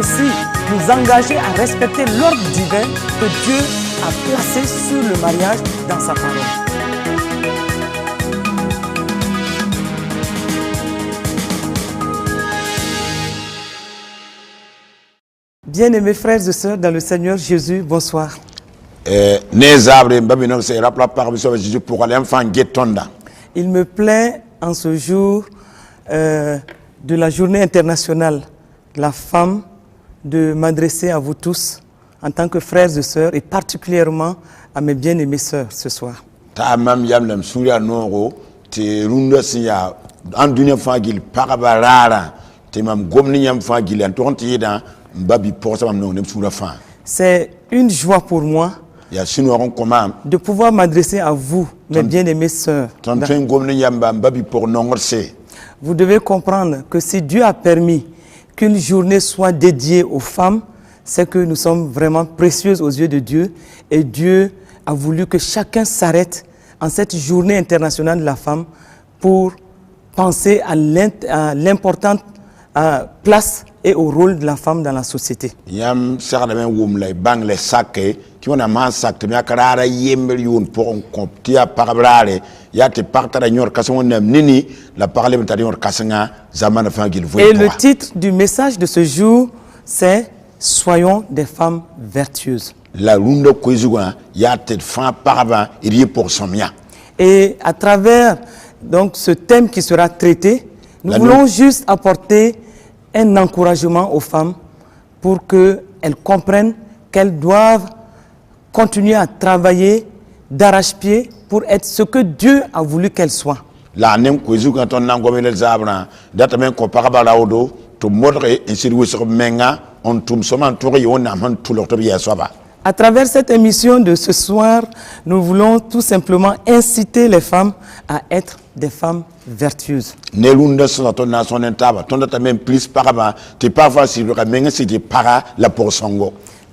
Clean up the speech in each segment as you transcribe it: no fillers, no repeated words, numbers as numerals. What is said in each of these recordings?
aussi nous engager à respecter l'ordre divin que Dieu a placé sur le mariage dans sa parole. Bien-aimés frères et sœurs dans le Seigneur Jésus, bonsoir. Il me plaît en ce jour de la journée internationale de la femme de m'adresser à vous tous en tant que frères et sœurs et particulièrement à mes bien-aimées sœurs ce soir. C'est une joie pour moi de pouvoir m'adresser à vous, mes bien-aimées sœurs. Vous devez comprendre que si Dieu a permis qu'une journée soit dédiée aux femmes, c'est que nous sommes vraiment précieuses aux yeux de Dieu et Dieu a voulu que chacun s'arrête en cette journée internationale de la femme pour penser à l'importante place et au rôle de la femme dans la société. Et le titre du message de ce jour, c'est « Soyons des femmes vertueuses ». Et à travers donc, ce thème qui sera traité, nous voulons juste apporter un encouragement aux femmes pour qu'elles comprennent qu'elles doivent continuer à travailler d'arrache-pied pour être ce que Dieu a voulu qu'elles soient. À travers cette émission de ce soir, nous voulons tout simplement inciter les femmes à être des femmes vertueuses.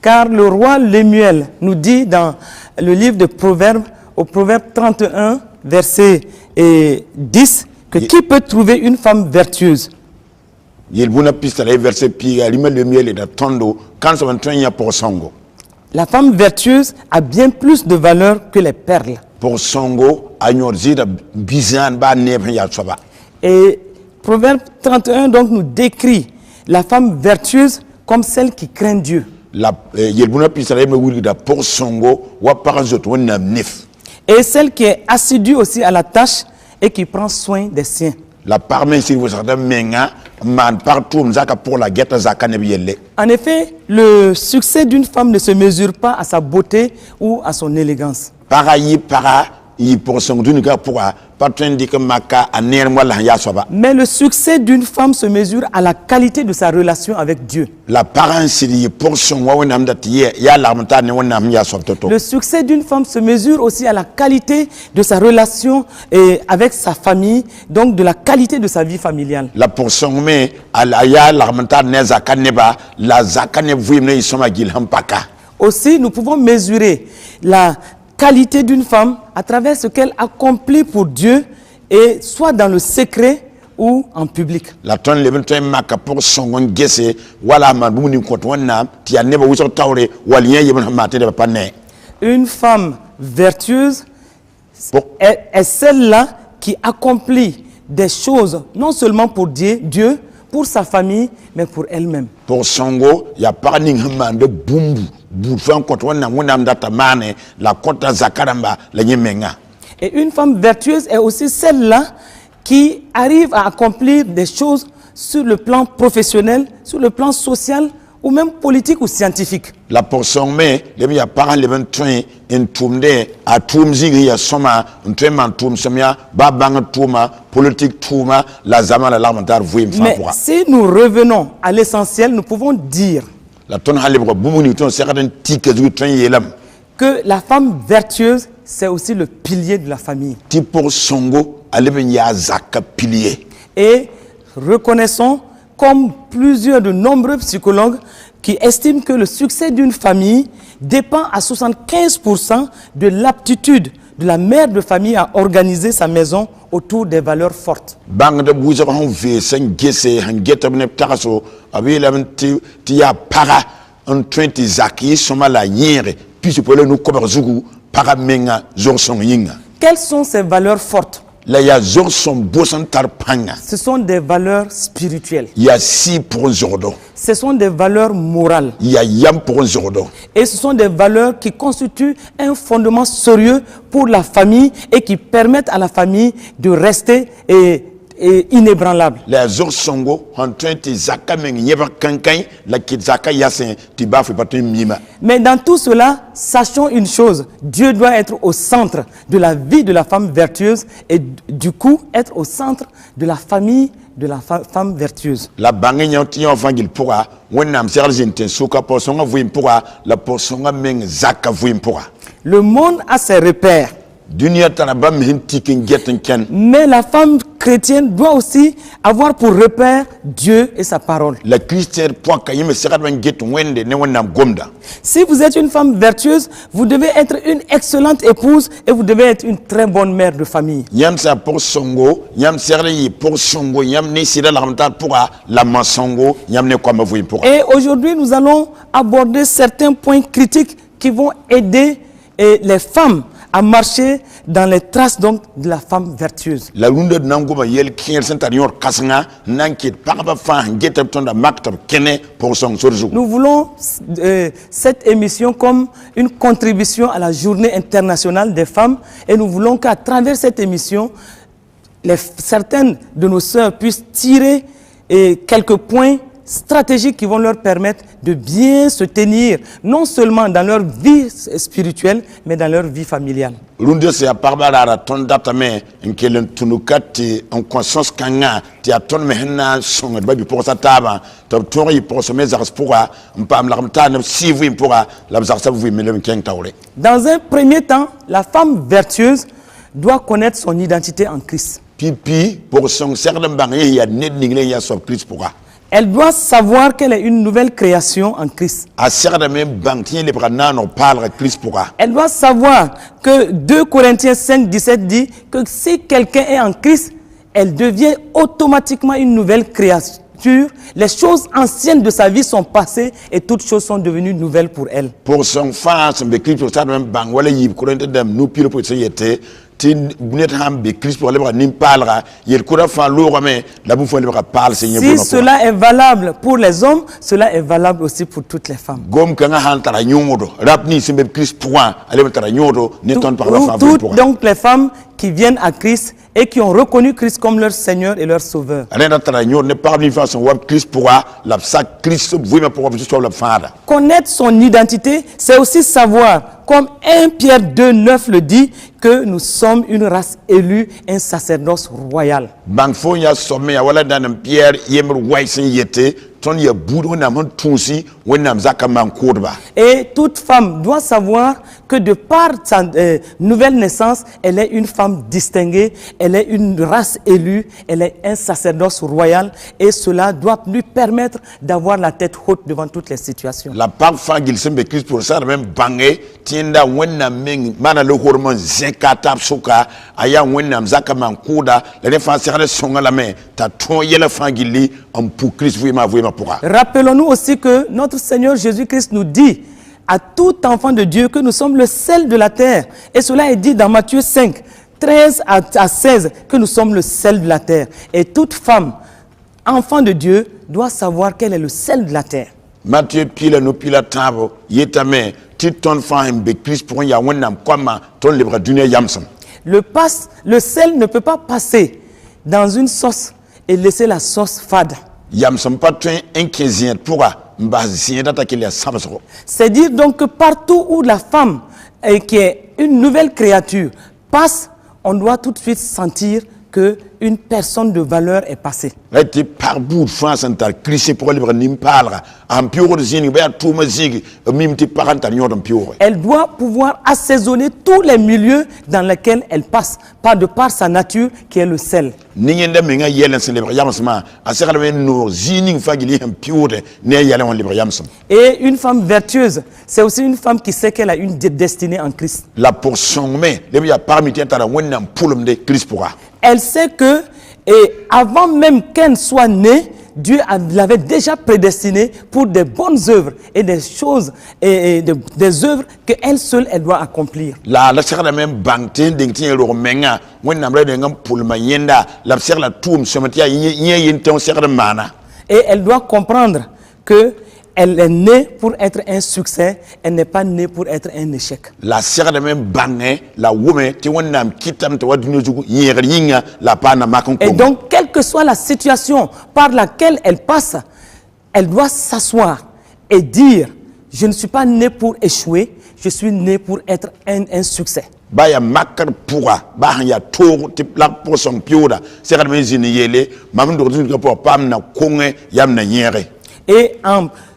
Car le roi Lemuel nous dit dans le livre de Proverbes, au Proverbe 31, verset 10, que qui peut trouver une femme vertueuse? La femme vertueuse a bien plus de valeur que les perles. Et Proverbe 31 donc nous décrit la femme vertueuse comme celle qui craint Dieu. Et celle qui est assidue aussi à la tâche et qui prend soin des siens. En effet, le succès d'une femme ne se mesure pas à sa beauté ou à son élégance. Mais le succès d'une femme se mesure à la qualité de sa relation avec Dieu. Le succès d'une femme se mesure aussi à la qualité de sa relation avec sa famille, donc de la qualité de sa vie familiale. Aussi, nous pouvons mesurer la qualité d'une femme à travers ce qu'elle accomplit pour Dieu, et soit dans le secret ou en public. Une femme vertueuse est celle-là qui accomplit des choses non seulement pour Dieu, pour sa famille, mais pour elle-même. Et une femme vertueuse est aussi celle-là qui arrive à accomplir des choses sur le plan professionnel, sur le plan social ou même politique ou scientifique. Mais si nous revenons à l'essentiel, nous pouvons dire que la femme vertueuse, c'est aussi le pilier de la famille. Et reconnaissons, comme de nombreux psychologues qui estiment que le succès d'une famille dépend à 75% de l'aptitude de la mère de famille à organiser sa maison autour des valeurs fortes. Bang de bouger en vie, sans guesser, un guet up ne taraso, avec la tia para, un 20 zaki, soma la yere, puis je peux nous couvrir zougou, para menga, zorson yinga. Quelles sont ces valeurs fortes? Là, il y a zorson bosan tarpanga. Ce sont des valeurs spirituelles. Il y a si pour un zordo. Ce sont des valeurs morales. Il y a yam pour un zordo. Et ce sont des valeurs qui constituent un fondement sérieux pour la famille et qui permettent à la famille de rester inébranlable. Les zorsongo, en train de zaka meng yeva kankai, la kit zaka yasin, tiba fait pas mima. Mais dans tout cela, sachons une chose, Dieu doit être au centre de la vie de la femme vertueuse et du coup être au centre de la famille de la femme vertueuse. La bangue nyoti enfangil pourra, wennam sergente souka posonga vuim pourra, la posonga meng zaka vuim pourra. Le monde a ses repères. Mais la femme chrétienne doit aussi avoir pour repère Dieu et sa parole. Si vous êtes une femme vertueuse, vous devez être une excellente épouse et vous devez être une très bonne mère de famille. Et aujourd'hui, nous allons aborder certains points critiques qui vont aider les femmes à marcher dans les traces donc de la femme vertueuse. Nous voulons cette émission comme une contribution à la journée internationale des femmes et nous voulons qu'à travers cette émission, certaines de nos sœurs puissent tirer quelques points stratégiques qui vont leur permettre de bien se tenir, non seulement dans leur vie spirituelle, mais dans leur vie familiale. Dans un premier temps, la femme vertueuse doit connaître son identité en Christ. Elle doit savoir qu'elle est une nouvelle création en Christ. Elle doit savoir que 2 Corinthiens 5, 17 dit que si quelqu'un est en Christ, elle devient automatiquement une nouvelle créature. Les choses anciennes de sa vie sont passées et toutes choses sont devenues nouvelles pour elle. Pour son fils, si cela est valable pour les hommes, cela est valable aussi pour toutes les femmes. Toutes donc les femmes qui viennent à Christ et qui ont reconnu Christ comme leur Seigneur et leur Sauveur. Connaître son identité, c'est aussi savoir, comme 1 Pierre 2, 9 le dit, que nous sommes une race élue, un sacerdoce royal. Et toute femme doit savoir que de par sa nouvelle naissance, elle est une femme distinguée, elle est une race élue, elle est un sacerdoce royal et cela doit lui permettre d'avoir la tête haute devant toutes les situations. La femme qui s'est Christ pour ça même bangé tienda wenna meng mana le hormone zekata suka aya wenna zaka mankuda la fa serre songa la main ta ton yela fangili en pour Christ vraiment pourra. Rappelons-nous aussi que notre Seigneur Jésus-Christ nous dit à tout enfant de Dieu que nous sommes le sel de la terre. Et cela est dit dans Matthieu 5, 13 à 16, que nous sommes le sel de la terre. Et toute femme, enfant de Dieu, doit savoir qu'elle est le sel de la terre. Matthieu pile no pile tabo yetame titon femme be Christ pour ya wonnam comme ton libre dunia yamsam. Le sel ne peut pas passer dans une sauce et laisser la sauce fade. C'est dire donc que partout où la femme qui est une nouvelle créature passe, on doit tout de suite sentir que une personne de valeur est passée. Reti par bout de France en tar Christ pour libre nimpalra en pure zini ba tout ma zigi mimti paranta nyodon pure. Elle doit pouvoir assaisonner tous les milieux dans lesquels elle passe, par de par sa nature qui est le sel. Ningenda menga yelen se libre yamsma asakala men no zini fagili en pure ne yelen on libre yamsma. Et une femme vertueuse, c'est aussi une femme qui sait qu'elle a une destinée en Christ. La portion mais le ya parmi tara wonnam pulum de Christ pourra. Elle sait que, et avant même qu'elle soit née, Dieu l'avait déjà prédestinée pour des bonnes œuvres et des choses, des œuvres qu'elle seule, elle doit accomplir. La sera même bangten dingtin ro menga wonnam re ngam pulma yenda la sera la toum somatia yenton sera mana. Et elle doit comprendre que elle est née pour être un succès, elle n'est pas née pour être un échec. La sera de même bangé, la woman, ti wonnam kitam to wadinu yinga la pana makon. Et donc, quelle que soit la situation par laquelle elle passe, elle doit s'asseoir et dire, je ne suis pas née pour échouer, je suis née pour être un succès. Baya makar pourra, ya tour, tip la pour son pioda, sera de mes yele, maman de pour pam na konge, yam na yere. Et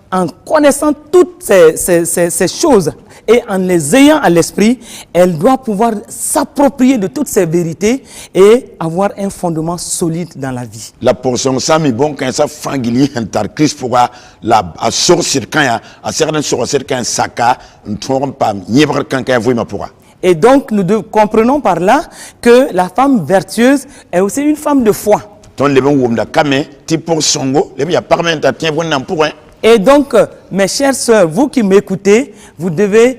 en connaissant toutes ces choses et en les ayant à l'esprit, elle doit pouvoir s'approprier de toutes ces vérités et avoir un fondement solide dans la vie. La portion sami bon quand ça fangili entar Christ pourra la sortir quand a certain sortir quand saka ne trompe pas nièvre quand vous ma pourra. Et donc nous comprenons par là que la femme vertueuse est aussi une femme de foi. Ton le bon womda kame ti pour songo le ya parmenta tien bon pour un. Et donc, mes chères sœurs, vous qui m'écoutez, vous devez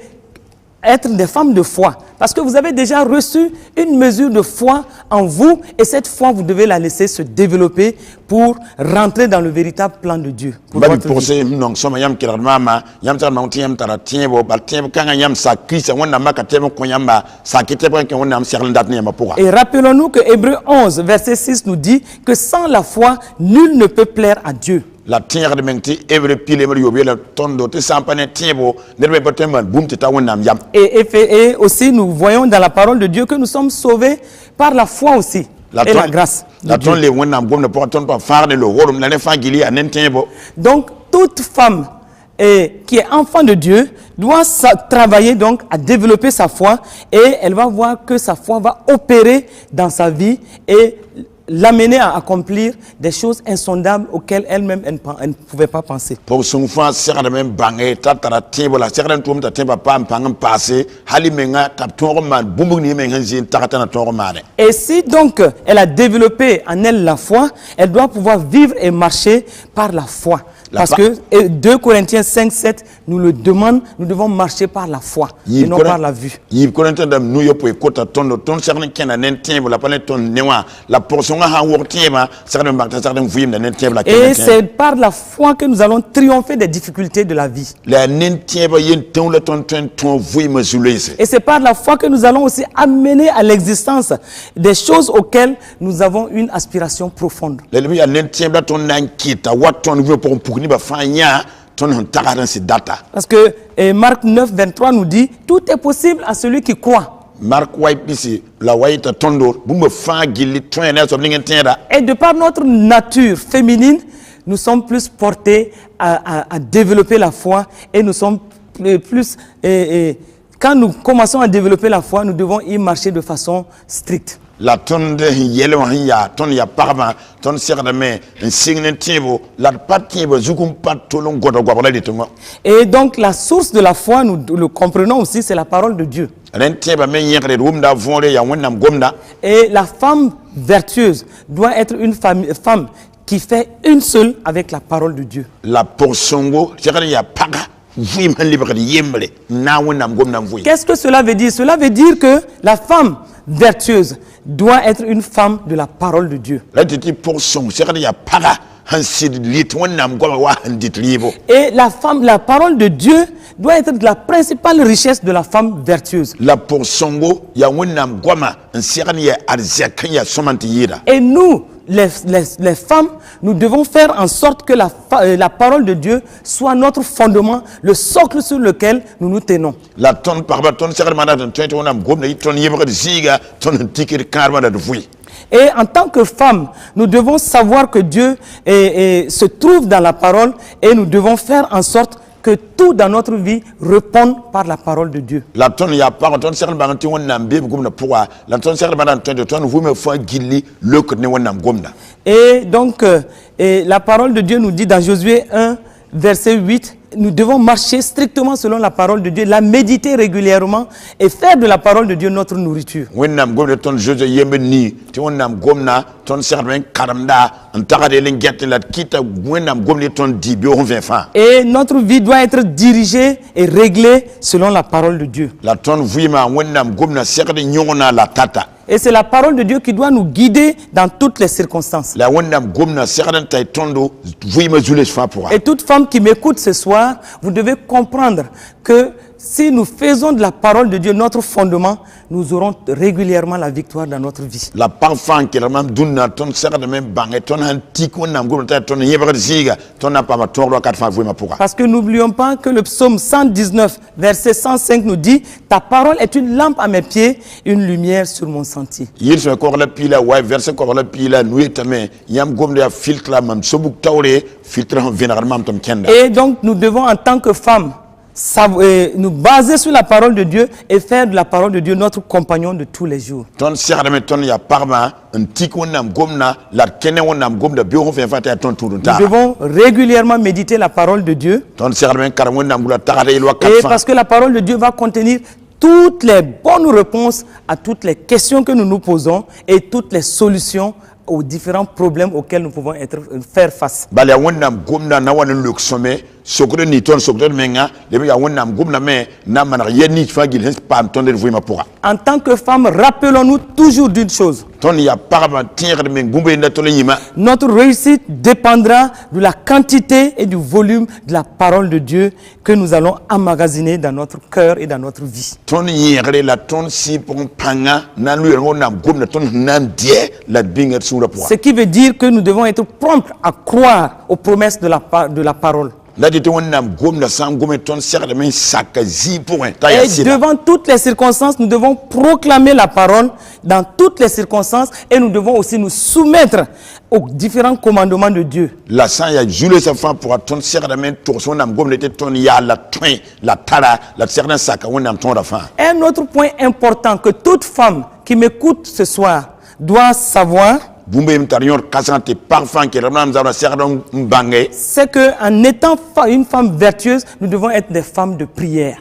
être des femmes de foi. Parce que vous avez déjà reçu une mesure de foi en vous. Et cette foi, vous devez la laisser se développer pour rentrer dans le véritable plan de Dieu. Pour votre vie. Et rappelons-nous que Hébreux 11, verset 6 nous dit que sans la foi, nul ne peut plaire à Dieu. La terre de menti every pile yobi la tondo te sampane tiebo nerbe bateman boum teta wonnam yam. Et aussi nous voyons dans la parole de Dieu que nous sommes sauvés par la foi aussi et la grâce. La ton le wonnam boum ne porte pas faire le horum la ne fangili à nentiebo. Donc toute femme qui est enfant de Dieu doit travailler donc à développer sa foi et elle va voir que sa foi va opérer dans sa vie et l'amener à accomplir des choses insondables auxquelles elle-même elle ne pouvait pas penser. Pour son fils, c'est quand même bangé, tatara tibo la, c'est quand même tout le monde t'attend pas pangam passé, halimenga taptonroman, boumbouni menganzin, taratana tonromane. Et si donc elle a développé en elle la foi, elle doit pouvoir vivre et marcher par la foi. Parce que 2 Corinthiens 5, 7 nous le demande, nous devons marcher par la foi et non par la vue. Et c'est par la foi que nous allons triompher des difficultés de la vie. Et c'est par la foi que nous allons aussi amener à l'existence des choses auxquelles nous avons une aspiration profonde. Parce que Marc 9, 23 nous dit tout est possible à celui qui croit. Et de par notre nature féminine, nous sommes plus portés à développer la foi et nous sommes plus... quand nous commençons à développer la foi, nous devons y marcher de façon stricte. La tonne ya ton ya parma ton sert de main un signe tibo la partie zukum patolon godo godo de tongo. Et donc la source de la foi, nous le comprenons aussi, c'est la parole de Dieu. Et la femme vertueuse doit être une femme qui fait une seule avec la parole de Dieu. La porsongo ya paga. Qu'est-ce que cela veut dire? Cela veut dire que la femme vertueuse doit être une femme de la parole de Dieu. Et la parole de Dieu doit être la principale richesse de la femme vertueuse. Et nous, les femmes, nous devons faire en sorte que la parole de Dieu soit notre fondement, le socle sur lequel nous nous tenons. Et en tant que femme, nous devons savoir que Dieu se trouve dans la parole et nous devons faire en sorte que tout dans notre vie réponde par la parole de Dieu. La tonne ya pas tonne serre ba nti wonna mbe gumna pourquoi la tonne serre ba nan tonne tonne vous me fa gilli le ko ne wonna gomna. Et donc la parole de Dieu nous dit dans Josué 1 verset 8, nous devons marcher strictement selon la parole de Dieu, la méditer régulièrement et faire de la parole de Dieu notre nourriture. Wonna gomna tonne Josué yembe ni ti wonna gomna tonne serre ben karamda antaka de lengette la kita wonna gomna tonne di bi on vient fa. Et notre vie doit être dirigée et réglée selon la parole de Dieu. La tonne vima wonna gomna serre de nyona la tata. Et c'est la parole de Dieu qui doit nous guider dans toutes les circonstances. La wonna gomna serre de tay tondo vima zule fa pour. Et toute femme qui m'écoute ce soir, vous devez comprendre que si nous faisons de la parole de Dieu notre fondement, nous aurons régulièrement la victoire dans notre vie. La parfum qui la même dunna ton serre de même bang ton antique wonna gomna ton yebre ziga ton na pas ton lo 4 fois vima pour. Parce que n'oublions pas que le psaume 119 verset 105 nous dit: ta parole est une lampe à mes pieds, une lumière sur mon sentier. Il se corps la pila ouais verset corps la pila nuit tamé yam gomna ya filtre la même sobuk tawre filtre en vénéralement tom kenda. Et donc nous devons en tant que femmes nous baser sur la parole de Dieu et faire de la parole de Dieu notre compagnon de tous les jours. Ton serre de ton ya parma antique wonna gomna la kene wonna gomna bi on fait fata ton tour Nous devons régulièrement méditer la parole de Dieu. Ton serre de kar wonna ngula tagade lo Et parce que la parole de Dieu va contenir toutes les bonnes réponses à toutes les questions que nous nous posons et toutes les solutions aux différents problèmes auxquels nous pouvons faire face. Bala wonna gomna na wana luk sommet sokre ni ton sokre menga le ya wonna gomna me na mana yeni fagil pas entendre vima pour. En tant que femme, rappelons-nous toujours d'une chose. Ton ya parma tire de men gumbe na tole yima. Notre réussite dépendra de la quantité et du volume de la parole de Dieu que nous allons emmagasiner dans notre cœur et dans notre vie. Ton yere la ton si pour panga na lu wonna gomna ton nan die la binger sura pour. Ce qui veut dire que nous devons être prompts à croire aux promesses de la parole. Et devant toutes les circonstances, nous devons proclamer la parole dans toutes les circonstances et nous devons aussi nous soumettre aux différents commandements de Dieu. Un autre point important que toute femme qui m'écoute ce soir doit savoir, c'est qu'en étant une femme vertueuse, nous devons être des femmes de prière.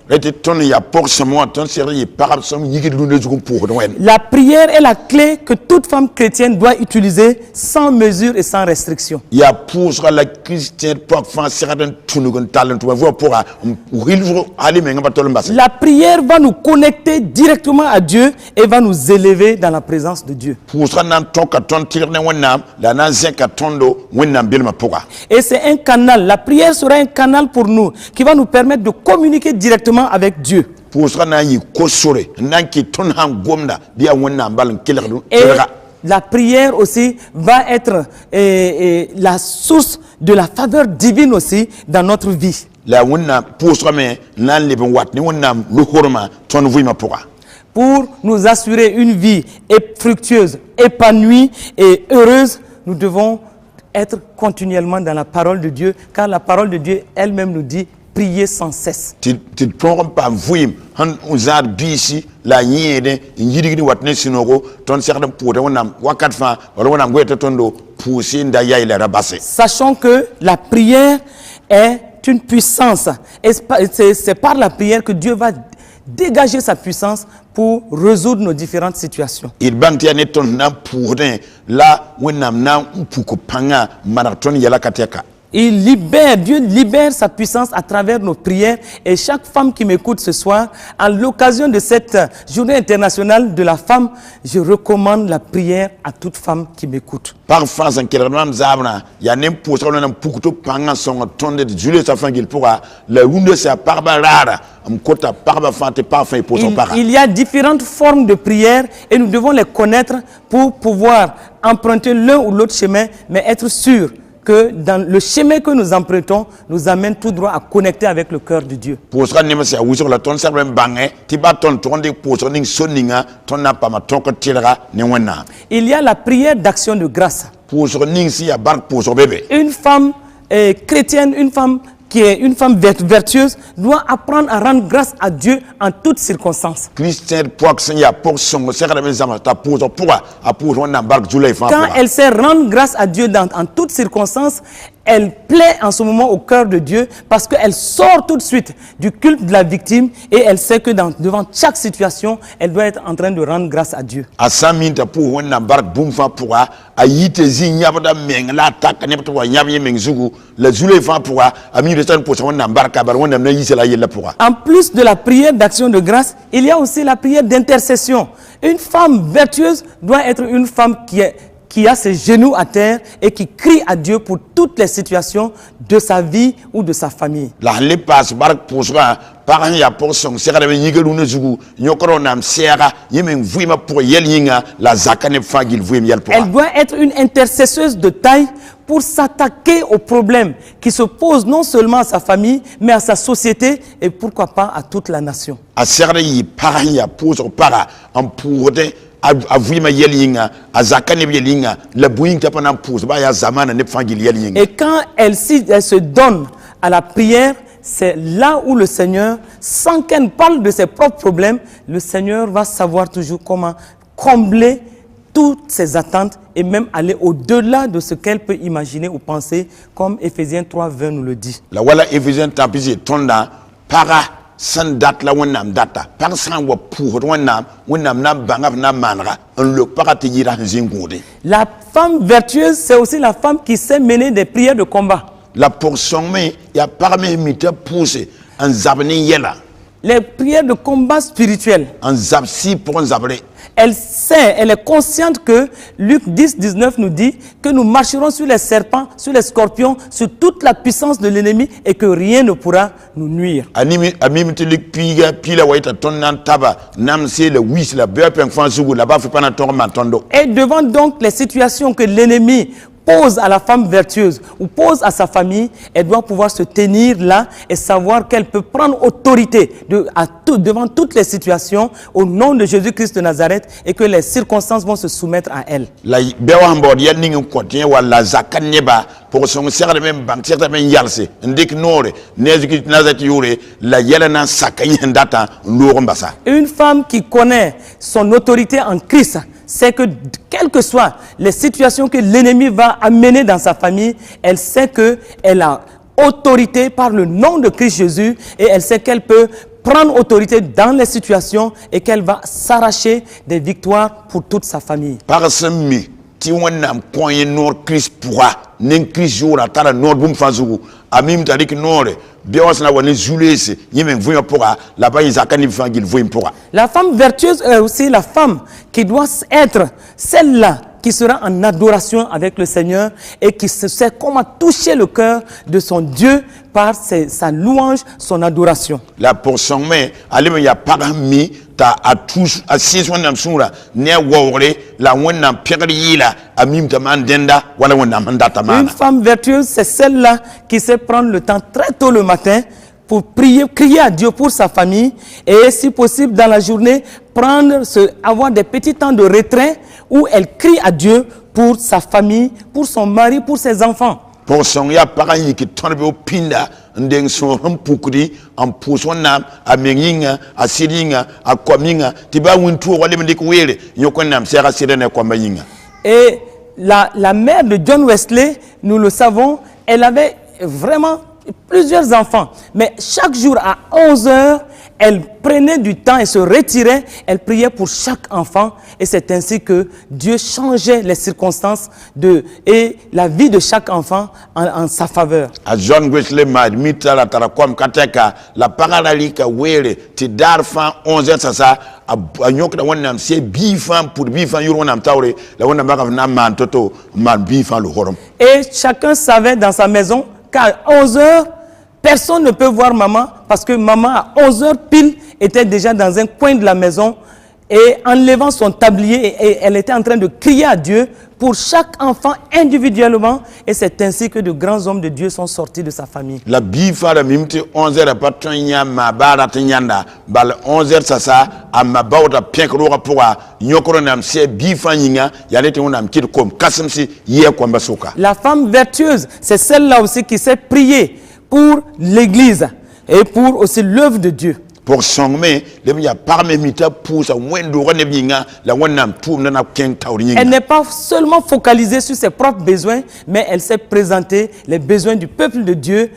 La prière est la clé que toute femme chrétienne doit utiliser sans mesure et sans restriction. La prière va nous connecter directement à Dieu et va nous élever dans la présence de Dieu. Et c'est un canal, la prière sera un canal pour nous qui va nous permettre de communiquer directement avec Dieu. Et la prière aussi va être la source de la faveur divine aussi dans notre vie. Pour nous assurer une vie fructueuse, épanouie et heureuse, nous devons être continuellement dans la parole de Dieu, car la parole de Dieu elle-même nous dit prier sans cesse. Sachant que la prière est une puissance, et c'est par la prière que Dieu va dégager sa puissance pour résoudre nos différentes situations. Il libère, Dieu libère sa puissance à travers nos prières. Et chaque femme qui m'écoute ce soir, à l'occasion de cette journée internationale de la femme, je recommande la prière à toute femme qui m'écoute. Il y a différentes formes de prière et nous devons les connaître pour pouvoir emprunter l'un ou l'autre chemin, mais être sûr que dans le chemin que nous empruntons nous amène tout droit à connecter avec le cœur de Dieu. Il y a la prière d'action de grâce. Une femme chrétienne, une femme qui est une femme vertueuse, doit apprendre à rendre grâce à Dieu en toutes circonstances. Quand elle sait rendre grâce à Dieu en toutes circonstances, elle plaît en ce moment au cœur de Dieu parce qu'elle sort tout de suite du culte de la victime et elle sait que devant chaque situation, elle doit être en train de rendre grâce à Dieu. En plus de la prière d'action de grâce, il y a aussi la prière d'intercession. Une femme vertueuse doit être une femme qui a ses genoux à terre et qui crie à Dieu pour toutes les situations de sa vie ou de sa famille. Elle doit être une intercesseuse de taille pour s'attaquer aux problèmes qui se posent non seulement à sa famille, mais à sa société et pourquoi pas à toute la nation. Et quand elle se donne à la prière, c'est là où le Seigneur, sans qu'elle parle de ses propres problèmes, le Seigneur va savoir toujours comment combler toutes ses attentes et même aller au-delà de ce qu'elle peut imaginer ou penser, comme Éphésiens 3:20 nous le dit. La voilà Éphésiens tapisi tonda para sans date la wonam data par sans wa pour wonam na banga na manra on le parati yira zingode. La femme vertueuse, c'est aussi la femme qui sait mener des prières de combat. La portion mais il y a parmi mita pousser en zabni yela. Les prières de combat spirituel. En zabsi pour en zabré. Elle sait, elle est consciente que Luc 10:19 nous dit que nous marcherons sur les serpents, sur les scorpions, sur toute la puissance de l'ennemi et que rien ne pourra nous nuire. Et devant donc les situations que l'ennemi pose à la femme vertueuse ou pose à sa famille, elle doit pouvoir se tenir là et savoir qu'elle peut prendre autorité devant toutes les situations au nom de Jésus-Christ de Nazareth et que les circonstances vont se soumettre à elle. Une femme qui connaît son autorité en Christ, c'est que quelles que soient les situations que l'ennemi va amener dans sa famille, elle sait qu'elle a autorité par le nom de Christ Jésus et elle sait qu'elle peut prendre autorité dans les situations et qu'elle va s'arracher des victoires pour toute sa famille. Ti wonnam koye nor Christ pourra nen Christ jour atara nor bum fazugu amim tarik nore biosna woni zulese yemen vuya pourra la ba izakani fangil vuyim pourra. La femme vertueuse est aussi la femme qui doit être celle-là qui sera en adoration avec le Seigneur et qui sait comment toucher le cœur de son Dieu par sa louange, son adoration. La portion mais alime ya parmi ta a tous a six wonnam sura ne wawre la wonnam pierre la amim tamandenda wala wonnam mandata mana. Une femme vertueuse, c'est celle-là qui sait prendre le temps très tôt le matin pour prier, crier à Dieu pour sa famille et si possible dans la journée, avoir des petits temps de retrait où elle crie à Dieu pour sa famille, pour son mari, pour ses enfants. Pour son ya parani qui tombe au pinda ndeng son pukuri en poussona a menginga a siringa a kwaminga tiba wintu wale mdik wele yokona msera sirene kwa mayinga. Et la mère de John Wesley, nous le savons, elle avait vraiment plusieurs enfants, mais chaque jour à 11h, elle prenait du temps et se retirait, elle priait pour chaque enfant et c'est ainsi que Dieu changeait les circonstances et la vie de chaque enfant en sa faveur. A John Wesley mita la tarakwam kateka la paralika wele ti darfan 11h sasa a nyokna wonnam se bifan pour bifan yuro wonnam tawre la wonnam baka na man toto man bifan le horom. Et chacun savait dans sa maison qu'à 11h, personne ne peut voir maman parce que maman à 11h pile était déjà dans un coin de la maison Et en levant son tablier, elle était en train de crier à Dieu pour chaque enfant individuellement. Et c'est ainsi que de grands hommes de Dieu sont sortis de sa famille. La bifa la mimti 11h pas tanya ma bara tanyanda bal 11h sasa amma bawda penkro pour nyokoro nam se bifa nyinga yalete onam kid comme kasimsi ye kwamba soka. La femme vertueuse, c'est celle-là aussi qui sait prier pour l'église et pour aussi l'œuvre de Dieu. Pour songme le ya parmi mita pousa wendo rene binga la wonam toum na ken tawri. Elle n'est pas seulement focalisée sur ses propres besoins, mais elle sait présenter les besoins du peuple de Dieu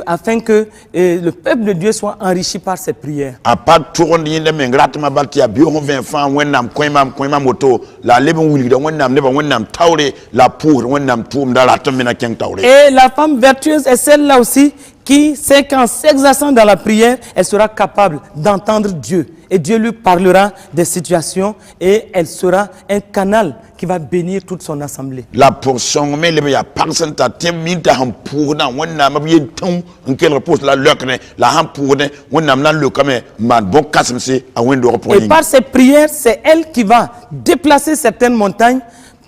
afin que le peuple de Dieu soit enrichi par ses prières. A pas tourne yinde mengratma baltia bio 20 francs wonam koima moto la leben wuli do wonam ne ba wonam tawre la pour wonam toum da la tomina ken tawre. Et la femme vertueuse est celle-là aussi qui sait qu'en s'exerçant dans la prière, elle sera capable d'entendre Dieu. Et Dieu lui parlera des situations et elle sera un canal qui va bénir toute son assemblée. La portion mais le ya personne ta temminta ham pour na wonna ma bien ton en quelle repose la lokne la ham pour ne wonna na le comme man bon kasimse a wendo repos. Et par ses prières, c'est elle qui va déplacer certaines montagnes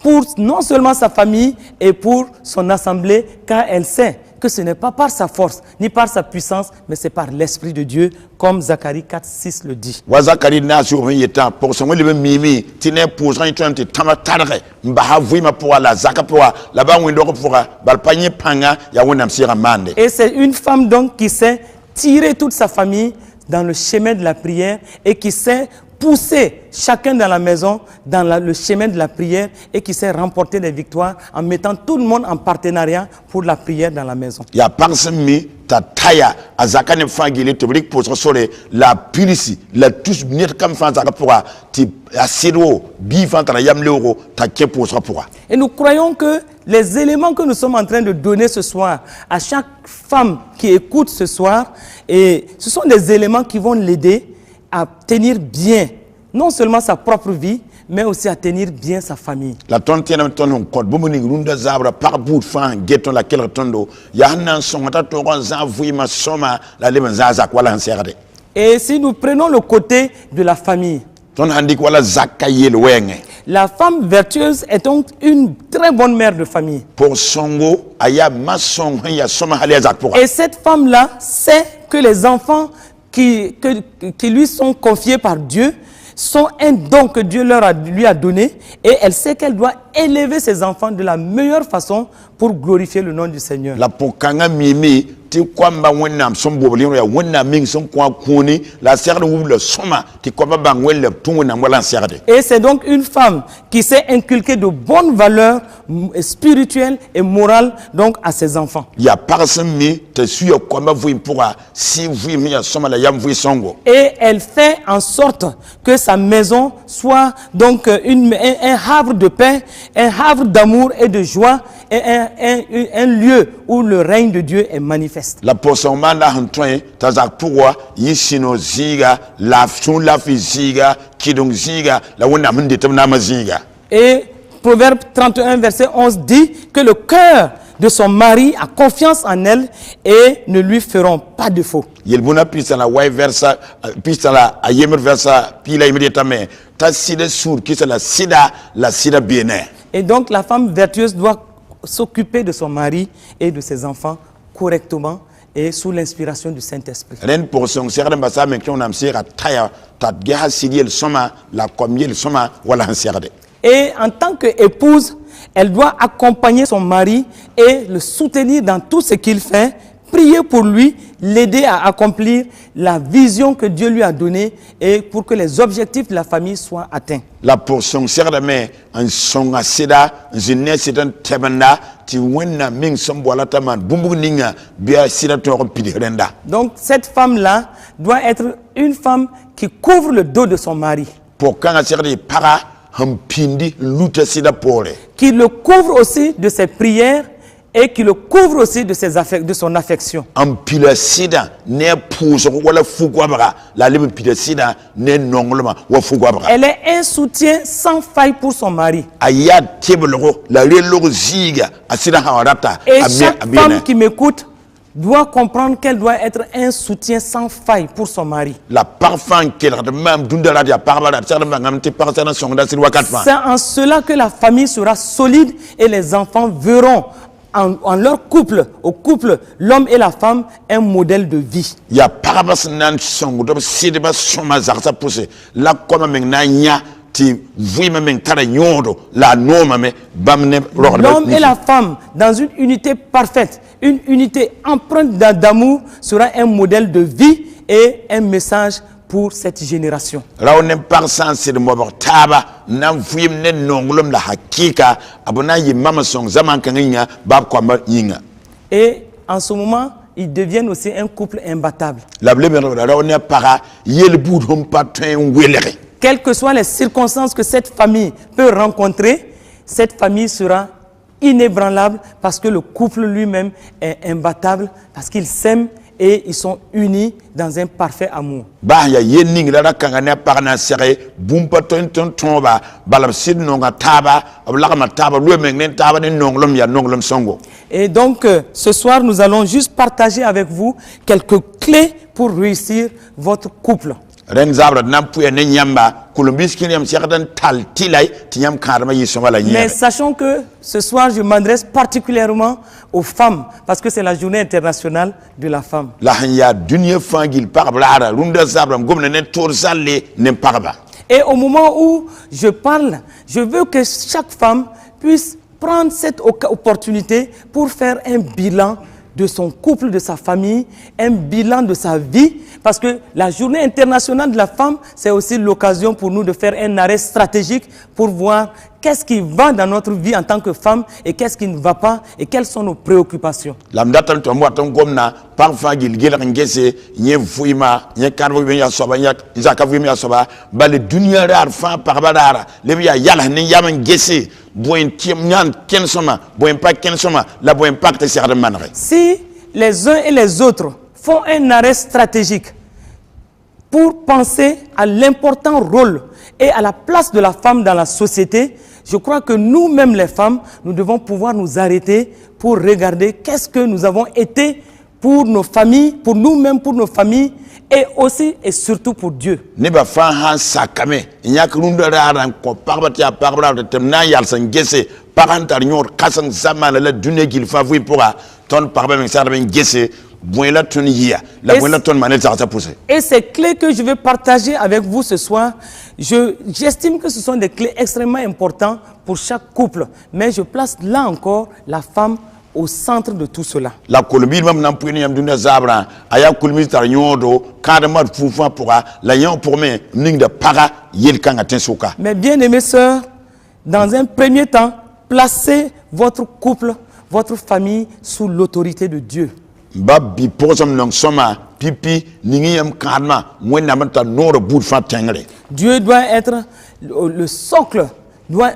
pour non seulement sa famille et pour son assemblée, car elle sait que ce n'est pas par sa force, ni par sa puissance, mais c'est par l'Esprit de Dieu, comme Zacharie 4:6 le dit. Wa Zacharie na sur un yetan pour son le mimi tine pour son tante tamatare mba ma pour la zaka pour la ba wendo pour balpanye panga ya wonam sira mande. Et c'est une femme donc qui sait tirer toute sa famille dans le chemin de la prière et qui sait pousser chacun dans la maison dans le chemin de la prière et qui sait remporter des victoires en mettant tout le monde en partenariat pour la prière dans la maison. Il y a personne mi ta taya azakane fangile to brik pour sole la pulisi la tous net comme fan zaka pour ti asiro bi fantara yamleoro ta ke pour ça pour. Et nous croyons que les éléments que nous sommes en train de donner ce soir à chaque femme qui écoute ce soir, et ce sont des éléments qui vont l'aider à tenir bien, non seulement sa propre vie, mais aussi à tenir bien sa famille. La tontienne ton code, boumuni runda zabra par bout fan, geton la quelle tondo, yahanan son tatoran zavui ma soma, la leban zazak wala anserde. Et si nous prenons le côté de la famille, ton handik wala zakaye le wenge. La femme vertueuse est donc une très bonne mère de famille. Pour songo, aya masong, ya soma halezak pour. Et cette femme-là sait que les enfants qui lui sont confiés par Dieu sont un don que Dieu lui a donné, et elle sait qu'elle doit élever ses enfants de la meilleure façon pour glorifier le nom du Seigneur. La pokang mimi ti kwamba wennam sombo bolino ya wennam ming son kwa kuni la serre ou le soma ti kwamba bangwel le tungu na mwala serre. Et c'est donc une femme qui sait inculquer de bonnes valeurs spirituelles et morales donc à ses enfants. Ya personne mi te suyo kwamba vous pourra si vous mi ya soma la yam vous songo. Et elle fait en sorte que sa maison soit donc un havre de paix, un havre d'amour et de joie, et un lieu où le règne de Dieu est manifeste. La portion manda hantoin tazak pourwa yishino ziga la ziga kidong ziga la wona mende tamna ziga. Et Proverbe 31 verset 11 dit que le cœur de son mari a confiance en elle et ne lui feront pas de faux. Yelbuna pista la way versa pista la ayemer versa pila immédiatement ta sida sur qui c'est la sida bien. Et donc la femme vertueuse doit s'occuper de son mari et de ses enfants correctement et sous l'inspiration du Saint-Esprit. Ren pour son serre mbasa men qu'on am sera taya ta gaha sidiel soma la comiel soma wala hanserde. Et en tant qu'épouse, elle doit accompagner son mari et le soutenir dans tout ce qu'il fait, prier pour lui, l'aider à accomplir la vision que Dieu lui a donnée et pour que les objectifs de la famille soient atteints. La portion sert de main en son asida, je c'est un tebanda, tu wenna ming sombola taman, bumbu ninga, bia sida ton pidirenda. Donc cette femme-là doit être une femme qui couvre le dos de son mari. Pour quand sert de para, pindi, lutte sida pore. Qui le couvre aussi de ses prières et qui le couvre aussi de son affection. En pile sida, ne pousse wala fugwabra, la libre pile sida, ne nonglement, wa fugwabra. Elle est un soutien sans faille pour son mari. Ayat tebelo, la lelo ziga, asida hawarata, et chaque femme qui m'écoute doit comprendre qu'elle doit être un soutien sans faille pour son mari. La parfum qu'elle a même dundala dia parbala certainement ngamti parcana sonda sur wakat fa. C'est en cela que la famille sera solide et les enfants verront en leur couple, au couple, l'homme et la femme, un modèle de vie. Ya parabas nan songo do sideba soma zaksa pousse la koma meng na nya ti vui meng tara nyodo la noma me bamne L'homme et la femme, dans une unité parfaite, une unité empreinte d'amour, sera un modèle de vie et un message pour cette génération. Raonem parsan sir mo taba nan vui ne nongolom la hakika abona yi mama song zaman kanginya bab ko ma yinga. Et en ce moment, ils deviennent aussi un couple imbattable. La blé raonem para yel boudhom patin welere. Quelles que soient les circonstances que cette famille peut rencontrer, cette famille sera inébranlable parce que le couple lui-même est imbattable, parce qu'ils s'aiment et ils sont unis dans un parfait amour. Bah ya yening la kangane parna sere bumpa ton tomba balam sid nonga taba ablama taba lo mengen taba ne nonglom ya nonglom songo. Et donc ce soir nous allons juste partager avec vous quelques clés pour réussir votre couple. Ren zabra nampuya ne nyamba kulumbis kiniam serdan tal tilay tiam karma yisonga la nyere. Mais sachons que ce soir je m'adresse particulièrement aux femmes parce que c'est la journée internationale de la femme. La hanya dunya fangil parabla runda zabra gomne ne tour salle ne paraba. Et au moment où je parle, je veux que chaque femme puisse prendre cette opportunité pour faire un bilan de son couple, de sa famille, un bilan de sa vie, parce que la journée internationale de la femme, c'est aussi l'occasion pour nous de faire un arrêt stratégique pour voir qu'est-ce qui va dans notre vie en tant que femme et qu'est-ce qui ne va pas et quelles sont nos préoccupations. Lamdatal to mo ton gomna parfa gil gel ngese nye fuima nye karbo be ya soba nya zaka fuima ya soba bal dunya rar fa parabara le ya yalla ni yaman ngese boyen tiem nyan ken soma boyen pas ken soma la boyen pacte ser de manre. Si les uns et les autres font un arrêt stratégique pour penser à l'important rôle et à la place de la femme dans la société, je crois que nous-mêmes les femmes, nous devons pouvoir nous arrêter pour regarder qu'est-ce que nous avons été pour nos familles, pour nous-mêmes, pour nos familles, et aussi et surtout pour Dieu. Ne ba fa han sakame nyak runda raran ko parbatia parbra de temna yal san gese parantar nyor kasan zaman la dunya gil fa vui pourra ton parba men sa ben gese bon la ton yia la bon la ton manel ça pousser. Et ces clés que je vais partager avec vous ce soir, j'estime que ce sont des clés extrêmement importantes pour chaque couple, mais je place là encore la femme au centre de tout cela. La Colombie même n'a pas ni amduna zabra aya Colombie tar nyodo kadama fufa pourra la yon pour me ning de para yel kanga tensoka. Mais bien aimés sœurs, dans un premier temps, placez votre couple, votre famille sous l'autorité de Dieu. Babi posam nong soma pipi ningi yam kadma mwen namanta noro bout fa tengre. Dieu doit être le socle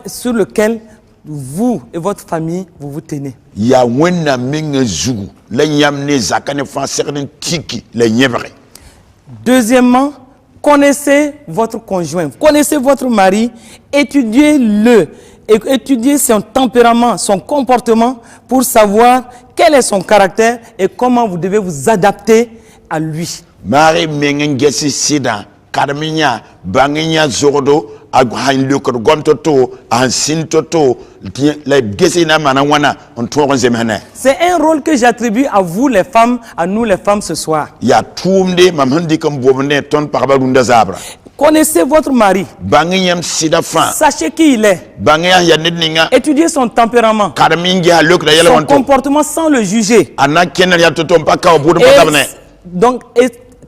sur lequel vous et votre famille vous tenez. Ya wena minga zugu la nyam ne zakane fa certain tiki la nyevre. Deuxièmement, connaissez votre conjoint, connaissez votre mari, étudiez-le, étudiez son tempérament, son comportement pour savoir quel est son caractère et comment vous devez vous adapter à lui. Mari mengen gesi sida karminya banginya zorodo aghain lukor gontoto ansintoto la gesi na manawana on toron zemana. C'est un rôle que j'attribue à vous les femmes, à nous les femmes ce soir. Ya tumde mamhandi comme bobne ton parbalunda zabra. Connaissez votre mari. Banginyam sida fa. Sachez qui il est. Bangiya ya nedninga. Étudiez son tempérament. Karminga lukra yela Son wonto. comportement sans le juger. Ana kenel ya totom paka obudu patabne. Donc,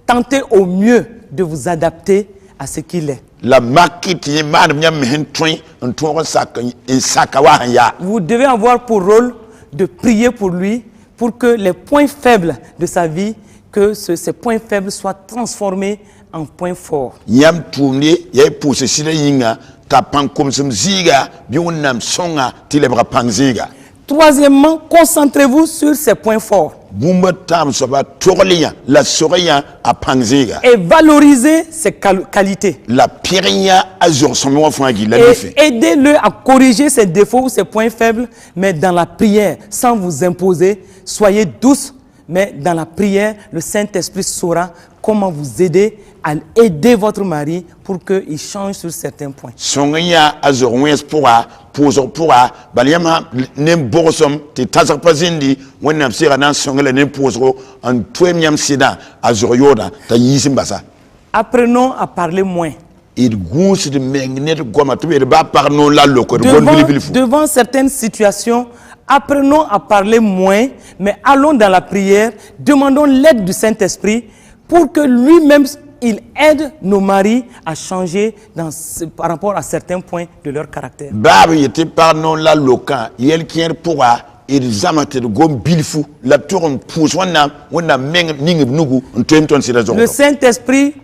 tentez au mieux de vous adapter à ce qu'il est. La makit yi man nyam hen twin on toron sak insakawa ya. Vous devez avoir pour rôle de prier pour lui, pour que les points faibles de sa vie, que ces points faibles soient transformés en points forts. Yam tourné, y'a poussé si yinga, tapant comme some ziga, biunam songa, tilebra panziga. Troisièmement, concentrez-vous sur ces points forts. Bumba tam soba tourlia, la soria à panziga. Et valorisez ses qualités. La piria azur son enfant qui l'a fait. Et aidez-le à corriger ses défauts ou ses points faibles, mais dans la prière, sans vous imposer. Soyez douce, mais dans la prière, le Saint-Esprit saura comment vous aider à aider votre mari pour qu'il change sur certains points. Songia azorwes pourra poso pourra baliama nem bosom te tazapazindi wennam sira nan songela nem poso en twemiam sida azoryoda ta yisimbasa. Apprenons à parler moins. Devant certaines situations, apprenons à parler moins, mais allons dans la prière, demandons l'aide du Saint-Esprit pour que lui-même, il aide nos maris à changer par rapport à certains points de leur caractère. Le Saint-Esprit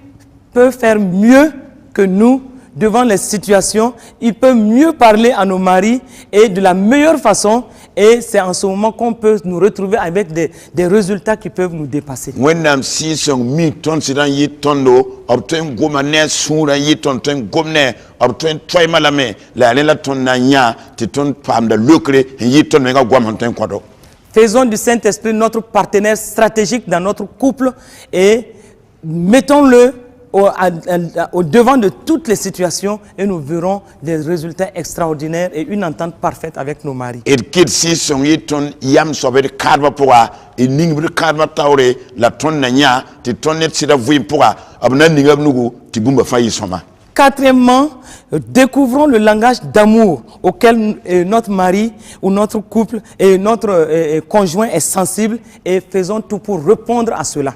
peut faire mieux que nous devant les situations. Il peut mieux parler à nos maris et de la meilleure façon. Et c'est en ce moment qu'on peut nous retrouver avec des résultats qui peuvent nous dépasser. Faisons du Saint-Esprit notre partenaire stratégique dans notre couple et mettons-le au devant de toutes les situations et nous verrons des résultats extraordinaires et une entente parfaite avec nos maris. Quatrièmement, découvrons le langage d'amour auquel notre mari ou notre couple et notre conjoint est sensible et faisons tout pour répondre à cela.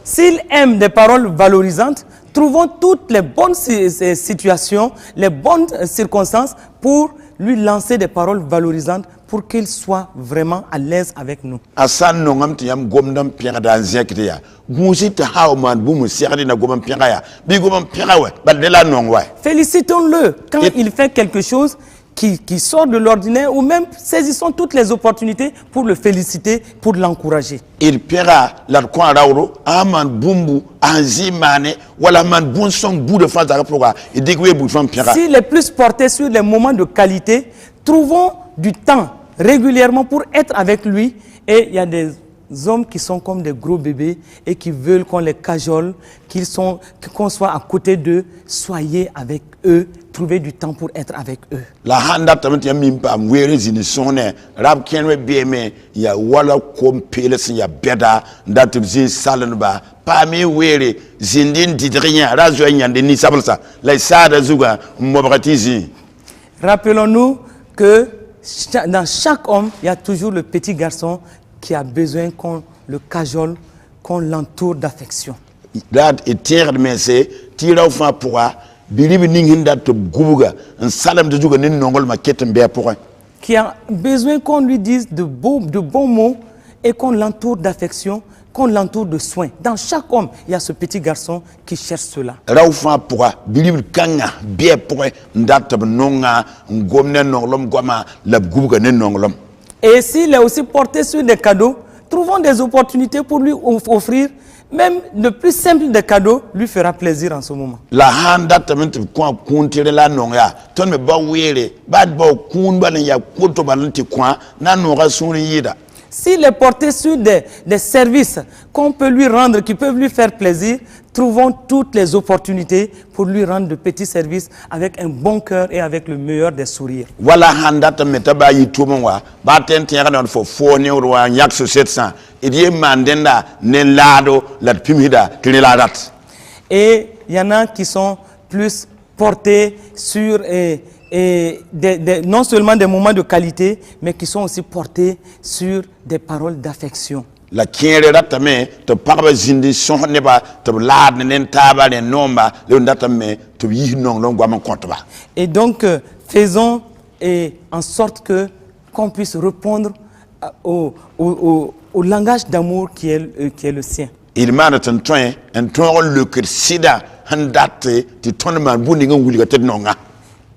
S'il aime des paroles valorisantes, trouvons toutes les bonnes situations, les bonnes circonstances pour lui lancer des paroles valorisantes pour qu'il soit vraiment à l'aise avec nous. Félicitons-le quand il fait quelque chose qui sort de l'ordinaire ou même saisissons toutes les opportunités pour le féliciter, pour l'encourager. S'il est plus porté sur les moments de qualité, trouvons du temps régulièrement pour être avec lui. Et il y a des hommes qui sont comme des gros bébés et qui veulent qu'on les cajole, qu'on soit à côté d'eux. Soyez avec eux, trouvez du temps pour être avec eux. Rappelons-nous que dans chaque homme, il y a toujours le petit garçon qui a besoin qu'on le cajole, qu'on l'entoure d'affection. Qui a besoin qu'on lui dise de bons mots et qu'on l'entoure d'affection, qu'on l'entoure de soins. Dans chaque homme, il y a ce petit garçon qui cherche cela. Et s'il est aussi porté sur des cadeaux, trouvons des opportunités pour lui offrir. Même le plus simple des cadeaux lui fera plaisir en ce moment. S'il est porté sur des services qu'on peut lui rendre, qui peuvent lui faire plaisir, trouvons toutes les opportunités pour lui rendre de petits services avec un bon cœur et avec le meilleur des sourires. Et il y en a qui sont plus portés sur non seulement des moments de qualité, mais qui sont aussi portés sur des paroles d'affection. Et donc, faisons en sorte qu'on puisse répondre au langage d'amour qui est le sien.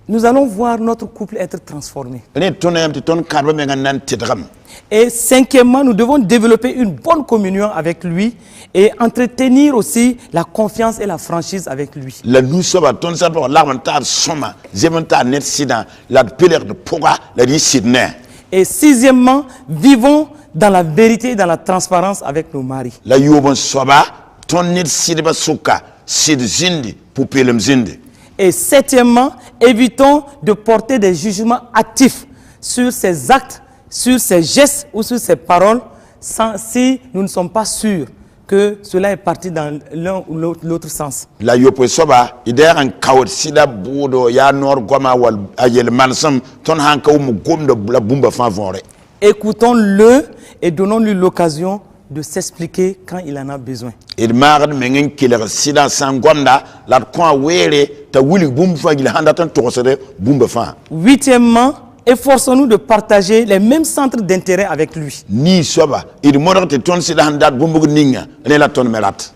nous allons voir notre couple être transformé. ne ton yam ti ton karba me nan tidram Et cinquièmement, nous devons développer une bonne communion avec lui et entretenir aussi la confiance et la franchise avec lui. la nu soba ton sa pa la man ta soma zeman ta net sida la peler de poga la di sidne Et sixièmement, vivons dans la vérité et dans la transparence avec nos maris. la yobon soba ton net sidba suka sid zindi pour pelem zindi. Et septièmement, évitons de porter des jugements actifs sur ses actes, sur ses gestes ou sur ses paroles si nous ne sommes pas sûrs que cela est parti dans l'un ou l'autre sens. La yopo soba ida an kawt sida budo ya nor goma wal ayel mansam ton han kaw mu gomdo la bumba fa voré. Écoutons-le et donnons-lui l'occasion de s'expliquer quand il en a besoin. Il marad mengen kiler sida sangonda la kwa wéré ta wuli bum fa gil handa tan tosere bumba fa. Huitièmement, efforçons-nous de partager les mêmes centres d'intérêt avec lui. Ni soba il modarte ton sida handa bumbu ninga ne la ton merat.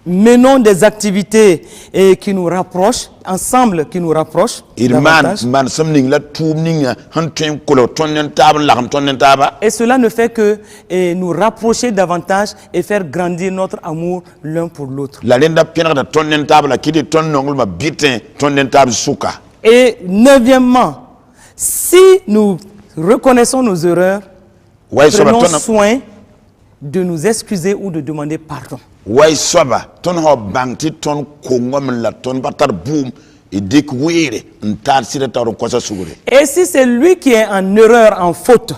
Menons des activités qui nous rapprochent, ensemble qui nous rapprochent. Il man somning la tum ninga hantem kolo tonnen tab la tonnen taba. Et cela ne fait que nous rapprocher davantage et faire grandir notre amour l'un pour l'autre. La lenda piena da tonnen tab la kidi ton nongul ma bitin tonnen tab suka. Et neuvièmement, si nous reconnaissons nos erreurs, prenons soin de nous excuser ou de demander pardon. Wai soba ton ho bangti ton kongom la ton batar boom et dik wéré ntar sida taro kosa sugure. Et si c'est lui qui est en erreur, en faute,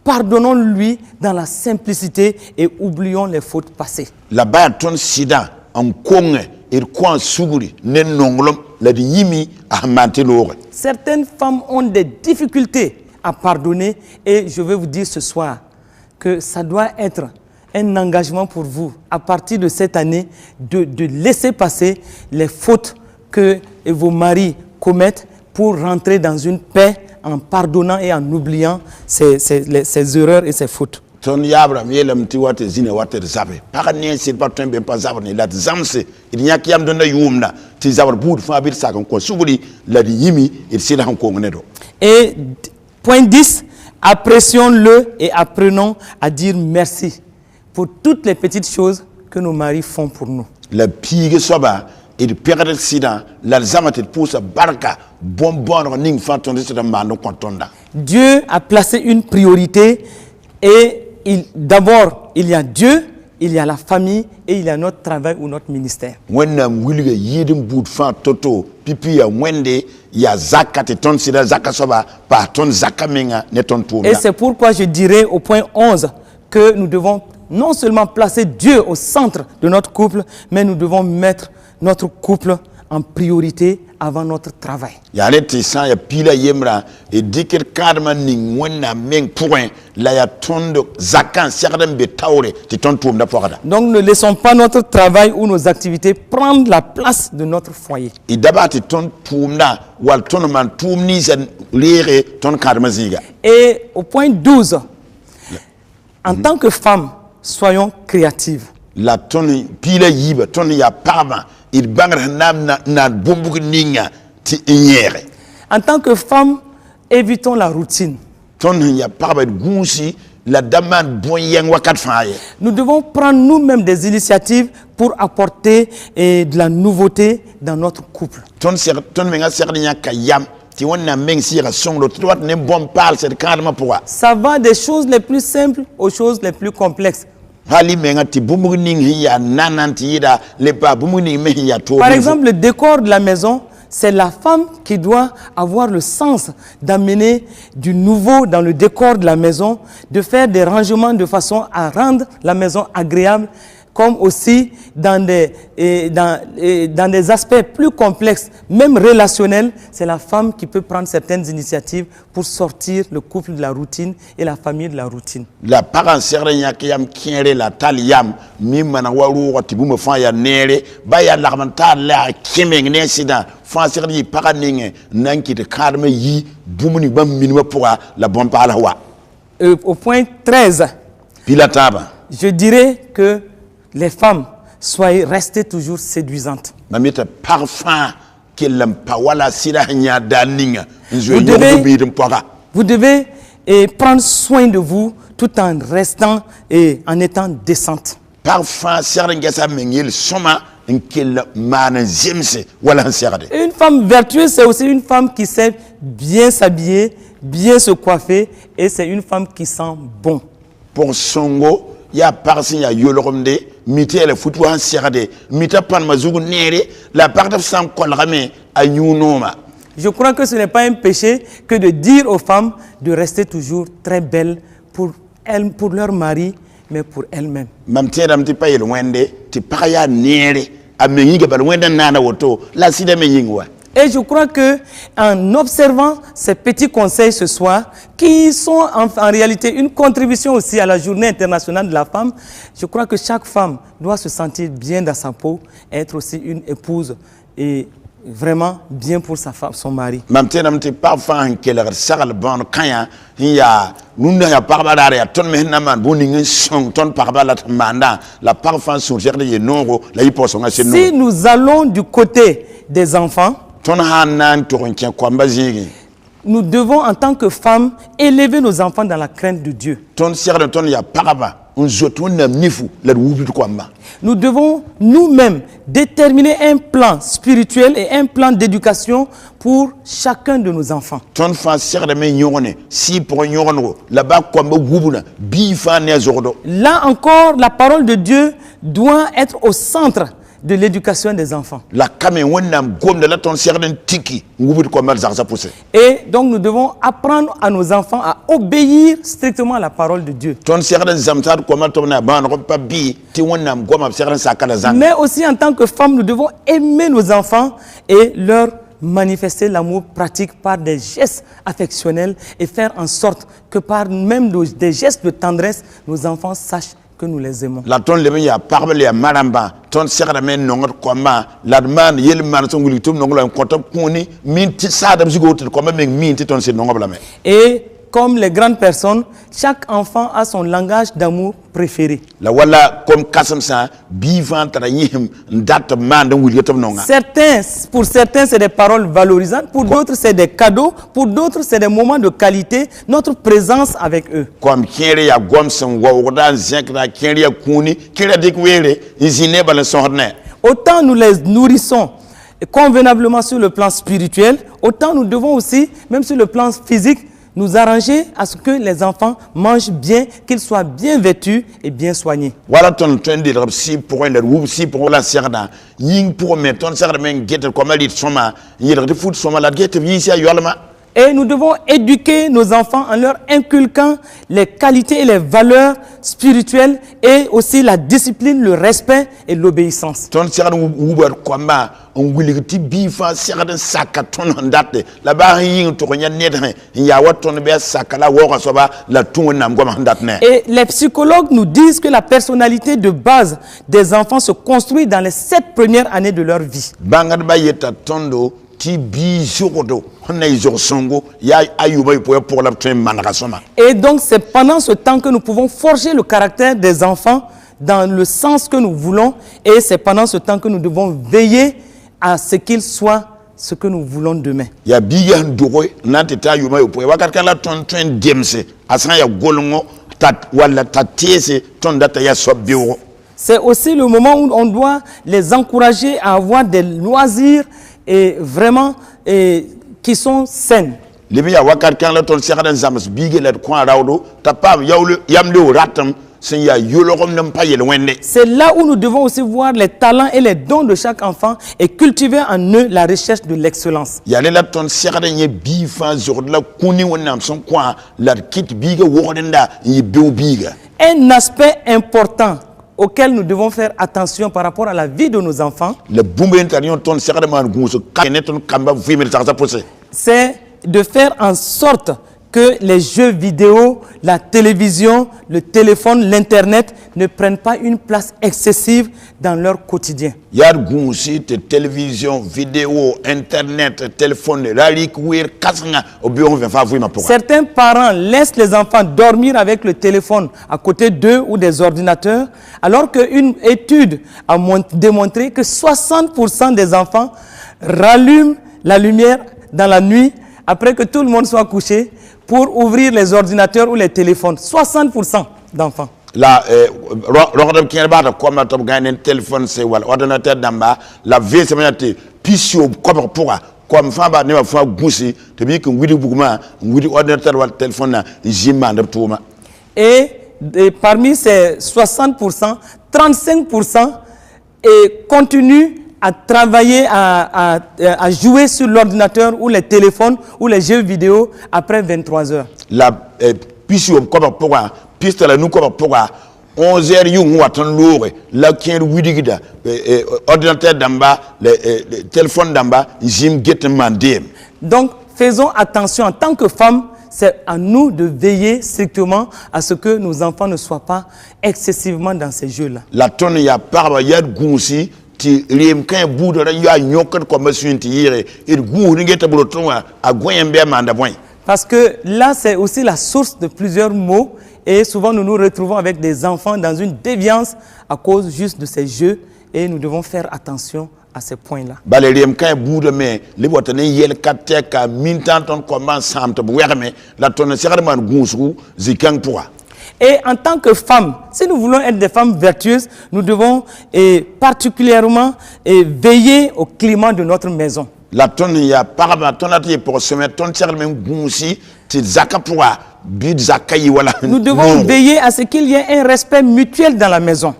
pardonnons-lui dans la simplicité et oublions les fautes passées. La ba ton sida en konge il kwa suguri nen nongolom la di yimi a manti lore. Certaines femmes ont des difficultés à pardonner et je vais vous dire ce soir que ça doit être un engagement pour vous, à partir de cette année, de laisser passer les fautes que vos maris commettent pour rentrer dans une paix en pardonnant et en oubliant ces erreurs et ces fautes. Ton yabra mielam ti wate zine wate zabe. Para ne sit pas tombe pas zabe ni la zamse. Il n'y a qui am donné yumna ti zabar bout fa bir sa ko suguri la di yimi il sida ko ngnedo. Et point 10, apprécions-le et apprenons à dire merci pour toutes les petites choses que nos maris font pour nous. La pigue soba il perd sida la zamate pousse barka bonbon ning faton de mano kontonda. Dieu a placé une priorité et d'abord il y a Dieu, il y a la famille et il y a notre travail ou notre ministère. Wenna wilga yidum bout fa toto pipi ya wende ya zakate ton sida zakasoba par ton zakamenga ne ton tour. Et c'est pourquoi je dirais au point 11 que nous devons non seulement placer Dieu au centre de notre couple, mais nous devons mettre notre couple en priorité avant notre travail. Ya leti sa ya pila yemra et dikel kadma ning wenna meng point la ya tondo zakan serdem be tawre ti ton tour da porada. Donc ne laissons pas notre travail ou nos activités prendre la place de notre foyer. I dabati ton tourna wal ton man tourni sen lire ton kadma ziga. Et au point 12, en tant que femme, soyons créatives. La ton pila yiba ton ya parma il bangra nam na bombu ninga ti inyere. En tant que femme, évitons la routine. Ton ya parba gunsi la demande bon yang wakat faye. Nous devons prendre nous-mêmes des initiatives pour apporter de la nouveauté dans notre couple. Ton menga serdinya kayam ti wonna meng sira songlo ti wat ne bon parle c'est carrément pourquoi. Ça va des choses les plus simples aux choses les plus complexes. Par exemple, le décor de la maison, c'est la femme qui doit avoir le sens d'amener du nouveau dans le décor de la maison, de faire des rangements de façon à rendre la maison agréable, comme aussi dans des aspects plus complexes, même relationnels, c'est la femme qui peut prendre certaines initiatives pour sortir le couple de la routine et la famille de la routine. La parent serenya kiyam kiere la taliyam mi mana waru wati bumo fa ya nere ba ya larmanta la kimeng ne sida fa serni paraninge nanki de karme yi bumuni bam minima pour la bonne parole wa. Au point 13, Pilataba. Je dirais que les femmes, restez toujours séduisantes. Mamita parfum kellam pawala sira nya daninga nzo vous devez prendre soin de vous tout en restant et en étant décente. Parfois serre ngesa mengil soma une femme vertueuse, c'est aussi une femme qui sait bien s'habiller, bien se coiffer, et c'est une femme qui sent bon. Pour Songo, il y a parsi ya yoloromde, mité le foutu en serade, mité pan mazougu nere, la part de sang kolrame à yunoma. Je crois que ce n'est pas un péché que de dire aux femmes de rester toujours très belles pour elles, pour leur mari, mais pour elles-mêmes. Mam tiedam ti payel wende, ti paya nere, a menyiga bal wende nana woto, la sida menyingwa. Et je crois que en observant ces petits conseils ce soir, qui sont en réalité une contribution aussi à la Journée internationale de la femme, je crois que chaque femme doit se sentir bien dans sa peau, être aussi une épouse et vraiment bien pour sa femme, son mari. Mam tiedam ti parfum keler sagal bon kanya, ya nunda ya parbadare ya ton menaman boninga song ton parbalat manda la parfum sur jerde ye nongo la hiposonga se non. Si nous allons du côté des enfants, nous devons en tant que femmes élever nos enfants dans la crainte de Dieu. Nous devons nous-mêmes déterminer un plan spirituel et un plan d'éducation pour chacun de nos enfants. Là encore, la parole de Dieu doit être au centre de l'éducation des enfants. Et donc nous devons apprendre à nos enfants à obéir strictement à la parole de Dieu. Mais aussi en tant que femmes, nous devons aimer nos enfants et leur manifester l'amour pratique par des gestes affectionnels et faire en sorte que par même des gestes de tendresse, nos enfants sachent que nous les aimons. La ton le ya parle ya maramba ton sera men nongot koma la man yel man son gulitum nongolo ko koni min ti sadam zigo to koma men min ti ton se nongobla me. Et comme les grandes personnes, chaque enfant a son langage d'amour préféré. La wala comme kasam sa bivant trayim date man de gulitum nonga. Pour certains c'est des paroles valorisantes, pour d'autres c'est des cadeaux, pour d'autres c'est des moments de qualité, notre présence avec eux. Comme kéré ya gomson wodan zekra kéré ya kuni kéré dikwere izine bal sorne. Autant nous les nourrissons convenablement sur le plan spirituel, autant nous devons aussi, même sur le plan physique, nous arranger à ce que les enfants mangent bien, qu'ils soient bien vêtus et bien soignés. Voilà ton train de si pour un ou si pour la serda, ying pour mettre ton serda men get comme elle soma, yir de foot soma la get yisi à yolma. Et nous devons éduquer nos enfants en leur inculquant les qualités et les valeurs spirituelles et aussi la discipline, le respect et l'obéissance. Ton serda ou combat. On will bifa serden sakaton andate la ba yin to nya net ya waton be sakala wo soba la tunam goma ndatne. Et les psychologues nous disent que la personnalité de base des enfants se construit dans les 7 premières années de leur vie. Bangad ba yeta tondo ti bi jogodo honna izo songo ya ayuba pour la train manakasoma. Et donc c'est pendant ce temps que nous pouvons forger le caractère des enfants dans le sens que nous voulons, et c'est pendant ce temps que nous devons veiller à ce qu'il soit ce que nous voulons demain. Ya biya ndogo nateta yuma yopo wakati la ton train demse asan ya golongo tat wala tatese ton data ya sobio. C'est aussi le moment où on doit les encourager à avoir des loisirs et vraiment qui sont sains. Libiya wakati la ton seradan zamas bige la kwa rawdo tapam yamle ratam. C'est là où nous devons aussi voir les talents et les dons de chaque enfant et cultiver en eux la recherche de l'excellence. Un aspect important auquel nous devons faire attention par rapport à la vie de nos enfants, c'est de faire en sorte que les jeux vidéo, la télévision, le téléphone, l'internet ne prennent pas une place excessive dans leur quotidien. Télévision, vidéo, internet, téléphone, certains parents laissent les enfants dormir avec le téléphone à côté d'eux ou des ordinateurs, alors qu'une étude a démontré que 60% des enfants rallument la lumière dans la nuit, après que tout le monde soit couché, pour ouvrir les ordinateurs ou les téléphones. 60% d'enfants. La rodam qui ba comme top gagne téléphone c'est wala ordinateur d'amba la vie c'est maniate pisio comme famba ne va fa goussi te bi que widi buguma widi ordinateur wala téléphone na jima de touma. Et parmi ces 60%, 35% continuent à travailler, à jouer sur l'ordinateur ou les téléphones ou les jeux vidéo après 23 heures. La pisio comme pourquoi piste la nous comme pourquoi 11 heures you watan loure la kien widi gida ordinateur d'amba le téléphone d'amba jim get mandem. Donc faisons attention en tant que femmes. C'est à nous de veiller strictement à ce que nos enfants ne soient pas excessivement dans ces jeux-là. La tonne ya parba ya goussi ti riem kan boudra ya nyokat comme sunti yire et gou ngeta bloton a goyembe manda boy. Parce que là c'est aussi la source de plusieurs maux et souvent nous nous retrouvons avec des enfants dans une déviance à cause juste de ces jeux et nous devons faire attention à ces points-là. Balériem kan boudre mais les botane yel kateka mintanton comment samte bouerme la tonne serman gousou zikang poa. Et en tant que femmes, si nous voulons être des femmes vertueuses, nous devons particulièrement veiller au climat de notre maison. La tonne ya parama tonati pour se mettre ton sermen goussi ti zakapoa. Nous devons veiller à ce qu'il y ait un respect mutuel dans la maison.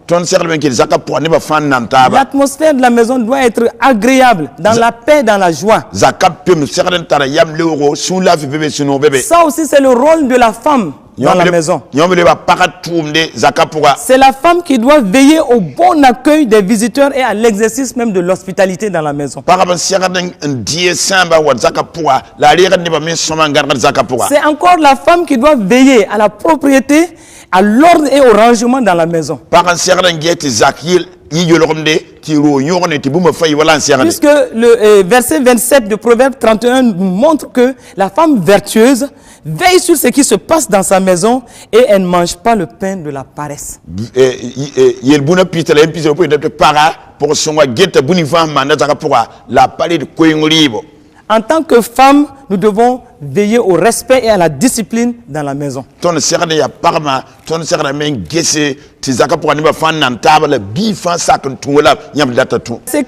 L'atmosphère de la maison doit être agréable, dans la paix, dans la joie. Ça aussi c'est le rôle de la femme dans la maison. C'est la femme qui doit veiller au bon accueil des visiteurs et à l'exercice même de l'hospitalité dans la maison. C'est encore la femme qui doit veiller à la propriété, à l'ordre et au rangement dans la maison. Puisque le verset 27 de Proverbe 31 nous montre que la femme vertueuse veille sur ce qui se passe dans sa maison et elle ne mange pas le pain de la paresse. En tant que femme, nous devons veiller au respect et à la discipline dans la maison. C'est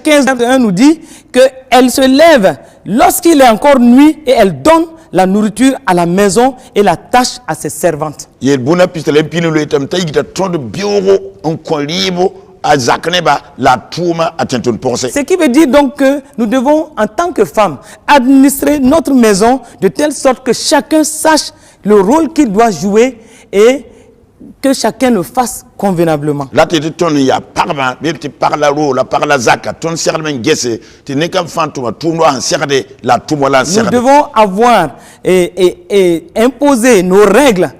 15:1 nous dit qu'elle se lève lorsqu'il est encore nuit et elle donne la nourriture à la maison et la tâche à ses servantes. Ce qui veut dire donc que nous devons, en tant que femmes, administrer notre maison de telle sorte que chacun sache le rôle qu'il doit jouer et que chacun le fasse convenablement. Nous devons avoir et imposer nos règles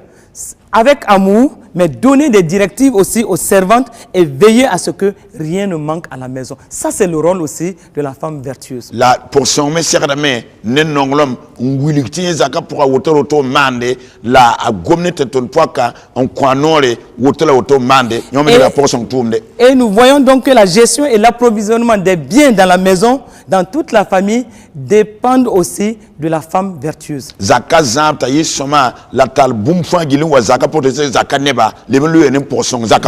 avec amour, mais donner des directives aussi aux servantes et veiller à ce que rien ne manque à la maison. Ça, c'est le rôle aussi de la femme vertueuse. La portion mais et nous voyons donc que la gestion et l'approvisionnement des biens dans la maison, dans toute la famille, dépendent aussi de la femme vertueuse.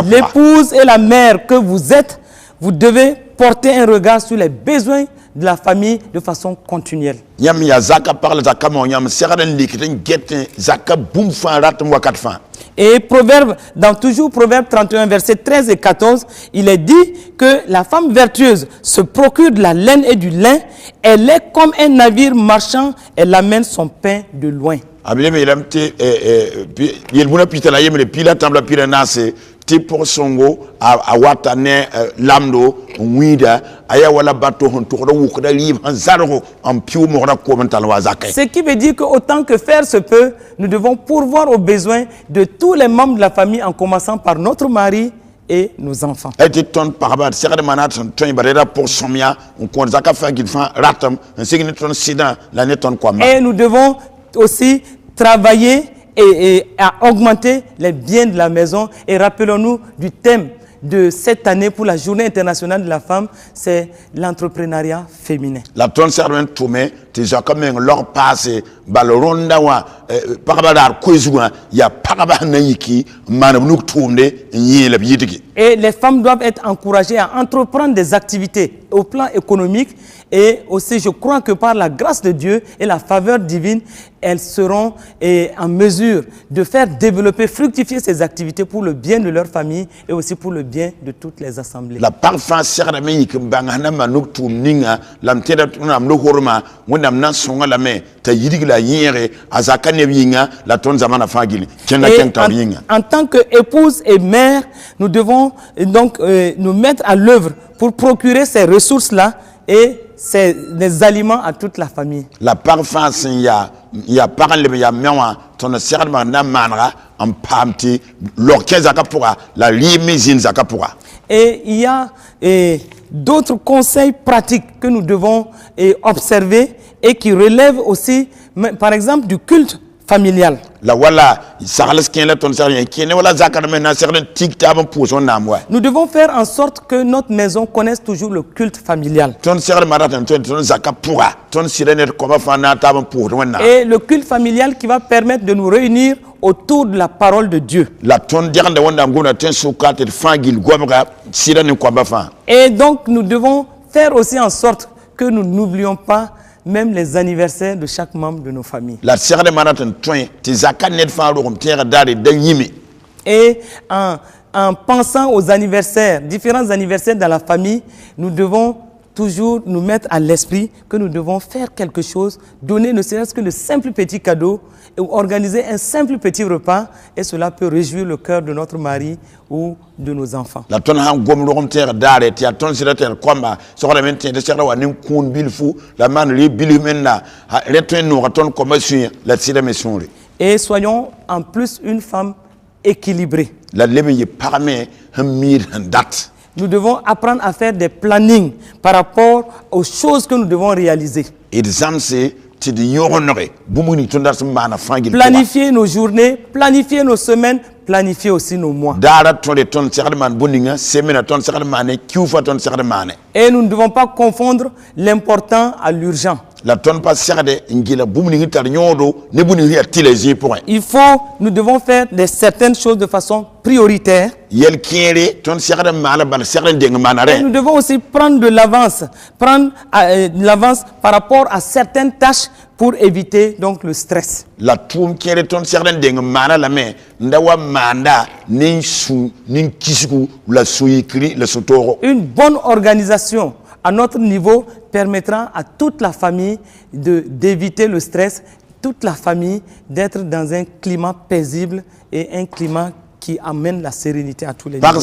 L'épouse et la mère que vous êtes, vous devez porter un regard sur les besoins de la famille de façon continuelle. Et toujours Proverbe 31, versets 13 et 14, il est dit que la femme vertueuse se procure de la laine et du lin. Elle est comme un navire marchand, elle amène son pain de loin. Tipo songo a watane lamdo wida aya wala bato hon to wukda liv han zaro en piu mora ko mental wa zakay. Ce qui veut dire que autant que faire se peut, nous devons pourvoir aux besoins de tous les membres de la famille en commençant par notre mari et nos enfants. Et ton parabat sera manat ton barera pour somia on kon zaka fa gilfan ratam un signe ton sida l'année ton quoi. Et nous devons aussi travailler et à augmenter les biens de la maison. Et rappelons-nous du thème de cette année pour la Journée internationale de la femme, c'est l'entrepreneuriat féminin. La ton serment tourné, tu as comme un leur passé, baloronda wa, parabadar kouizouan, ya parabanaiki, manamnouk tourné, yé la biétiki. Et les femmes doivent être encouragées à entreprendre des activités au plan économique et aussi je crois que par la grâce de Dieu et la faveur divine, elles seront en mesure de faire développer, fructifier ces activités pour le bien de leur famille et aussi pour le bien de toutes les assemblées. La parfum serment qui bangana manouk tourninga, l'amtera tournam horma, wonam nan songa la main, ta yidig la yere, azakane yinga, la ton zamana fagili, en tant qu'épouse et mère, nous devons donc nous mettre à l'œuvre pour procurer ces ressources-là et des aliments à toute la famille. La parfum, il y a parlé, il y a mewa, ton serment n'a manra, en pamti, l'orchestre zakapura, la limousine zakapura. Et il y a d'autres conseils pratiques que nous devons observer et qui relèvent aussi, par exemple, du culte familial. La wala, nous devons faire en sorte que notre maison connaisse toujours le culte familial. Et le culte familial qui va permettre de nous réunir autour de la parole de Dieu. Et donc nous devons faire aussi en sorte que nous n'oublions pas même les anniversaires de chaque membre de nos familles. Et en pensant aux anniversaires, différents anniversaires dans la famille, nous devons toujours nous mettre à l'esprit que nous devons faire quelque chose, donner ne serait-ce que le simple petit cadeau ou organiser un simple petit repas et cela peut réjouir le cœur de notre mari ou de nos enfants. Et soyons en plus une femme équilibrée. Nous devons apprendre à faire des plannings par rapport aux choses que nous devons réaliser. Planifier nos journées, planifier nos semaines, planifier aussi nos mois. Et nous ne devons pas confondre l'important à l'urgent. Nous devons faire certaines choses de façon prioritaire. Et nous devons aussi prendre de l'avance, par rapport à certaines tâches pour éviter donc le stress. Une bonne organisation à notre niveau permettra à toute la famille d'éviter le stress, toute la famille d'être dans un climat paisible et un climat qui amène la sérénité à tous les niveaux.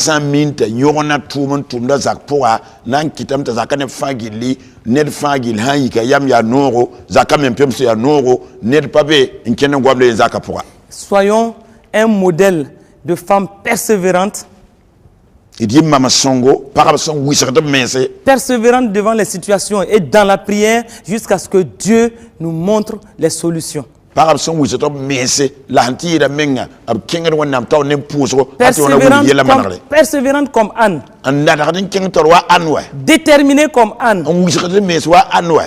Soyons un modèle de femmes persévérantes. Persévérante devant les situations et dans la prière jusqu'à ce que Dieu nous montre les solutions. Persévérante comme Anne. Déterminée comme Anne.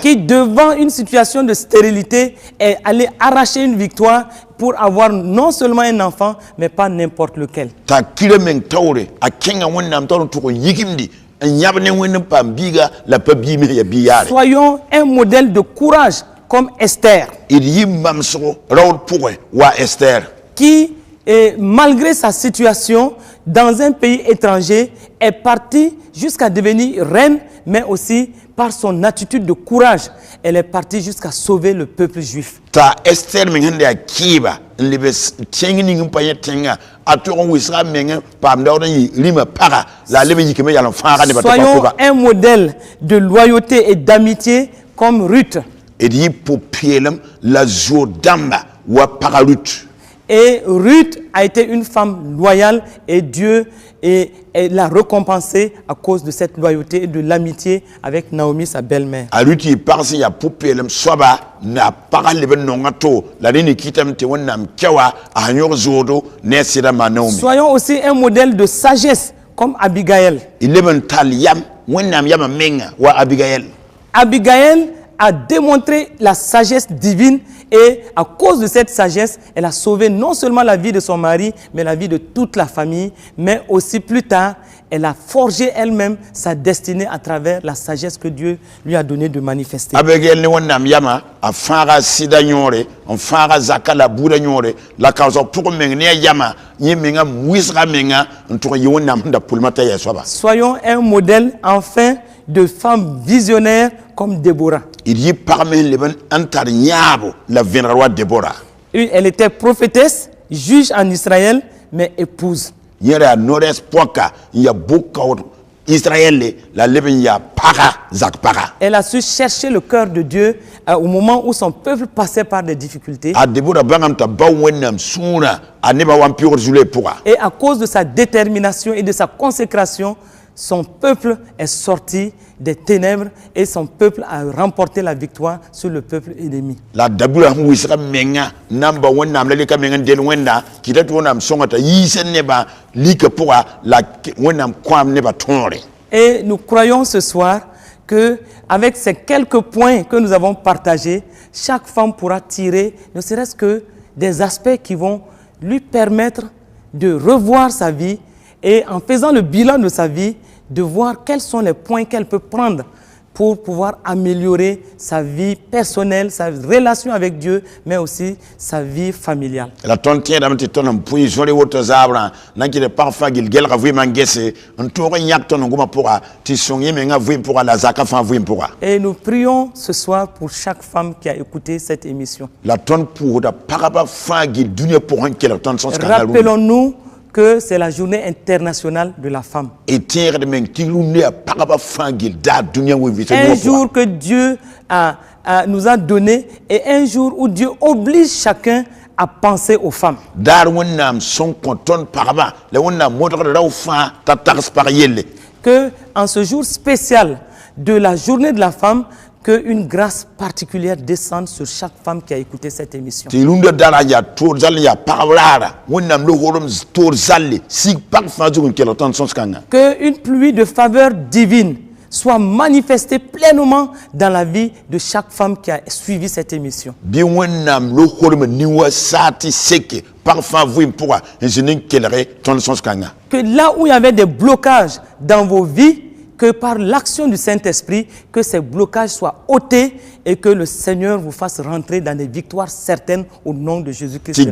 Qui devant une situation de stérilité est allée arracher une victoire pour avoir non seulement un enfant, mais pas n'importe lequel. Soyons un modèle de courage comme Esther. Qui, malgré sa situation dans un pays étranger, est partie jusqu'à devenir reine, mais aussi par son attitude de courage, elle est partie jusqu'à sauver le peuple juif. Soyons un modèle de loyauté et d'amitié comme Ruth. Et Ruth a été une femme loyale et Dieu l'a récompensée à cause de cette loyauté et de l'amitié avec Naomi, sa belle-mère. Soyons aussi un modèle de sagesse comme Abigail. Il leben tal yam wennam yama menga wa Abigail. Abigail a démontré la sagesse divine et à cause de cette sagesse, elle a sauvé non seulement la vie de son mari, mais la vie de toute la famille, mais aussi plus tard, elle a forgé elle-même sa destinée à travers la sagesse que Dieu lui a donné de manifester. Abigail ni wonnam yama a fara sida nyore, on fara zakala buda nyore, la cause pour mengne yama, ni menga wisra menga, on to yonnam da pulmata yeswaba. Soyons un modèle enfin de femmes visionnaires comme Déborah. Il y parmi les ben antar nyabo la vénéroi Déborah. Elle était prophétesse, juge en Israël, mais épouse. Yera nores poka ya buka Israël la leben ya para zak para. Elle a su chercher le cœur de Dieu au moment où son peuple passait par des difficultés. A Déborah bangam ta ba wennam sura aneba wampiro zule pora. Et à cause de sa détermination et de sa consécration, son peuple est sorti des ténèbres et son peuple a remporté la victoire sur le peuple ennemi. La Déborah wisra menga namba wennam le ka menga del wenna kitatu wonnam songata yisen neba lika pora la wennam kwam neba tonre. Et nous croyons ce soir que avec ces quelques points que nous avons partagés, chaque femme pourra tirer ne serait-ce que des aspects qui vont lui permettre de revoir sa vie et en faisant le bilan de sa vie, de voir quels sont les points qu'elle peut prendre pour pouvoir améliorer sa vie personnelle, sa relation avec Dieu, mais aussi sa vie familiale. La tontière d'amti tonam puis joli woto zabra nanki de parfa gil gel ravi mangese on toro nyak ton ngoma pora ti songi menga vui pora la zaka fa vui pora. Et nous prions ce soir pour chaque femme qui a écouté cette émission. La ton pour da paraba fa gil dunia pour un quel ton sens canal. Rappelons-nous que c'est la journée internationale de la femme. Et tiers de men tilune paraba fa gil da dunia où vit. Un jour que Dieu nous a donné et un jour où Dieu oblige chacun à penser aux femmes. Dar wonnam son conton paraba le wonnam modre da fa ta tax par yelle. Que en ce jour spécial de la journée de la femme, qu'une grâce particulière descende sur chaque femme qui a écouté cette émission. Tilunde dara ya tour zal ya parablara wonnam lo horom tour zal si par fa du quel ton sens kanga. Que une pluie de faveur divine soit manifestée pleinement dans la vie de chaque femme qui a suivi cette émission. Bi wonnam lo horom niwa sati seke par fa vous pourra ingénieur quel ton sens kanga. Que là où il y avait des blocages dans vos vies, que par l'action du Saint-Esprit, que ces blocages soient ôtés et que le Seigneur vous fasse rentrer dans des victoires certaines au nom de Jésus-Christ.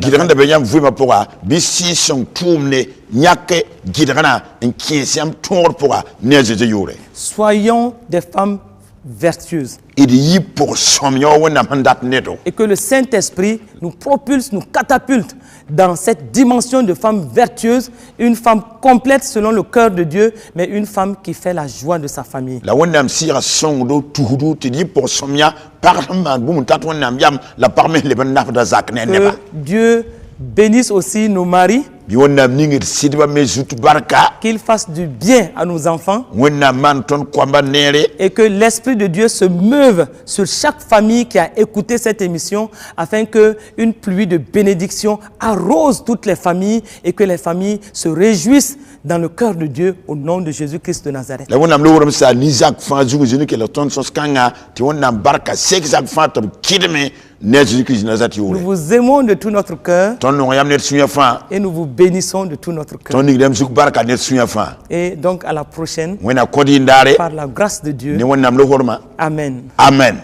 Soyons des femmes vertueuses. Et que le Saint-Esprit nous propulse, nous catapulte dans cette dimension de femme vertueuse, une femme complète selon le cœur de Dieu, mais une femme qui fait la joie de sa famille. Que Dieu bénisse aussi nos maris, qu'il fasse du bien à nos enfants et que l'Esprit de Dieu se meuve sur chaque famille qui a écouté cette émission afin qu'une pluie de bénédiction arrose toutes les familles et que les familles se réjouissent dans le cœur de Dieu au nom de Jésus-Christ de Nazareth. Nous vous aimons de tout notre cœur et nous vous bénissons de tout notre cœur. Et donc à la prochaine, par la grâce de Dieu. Amen. Amen.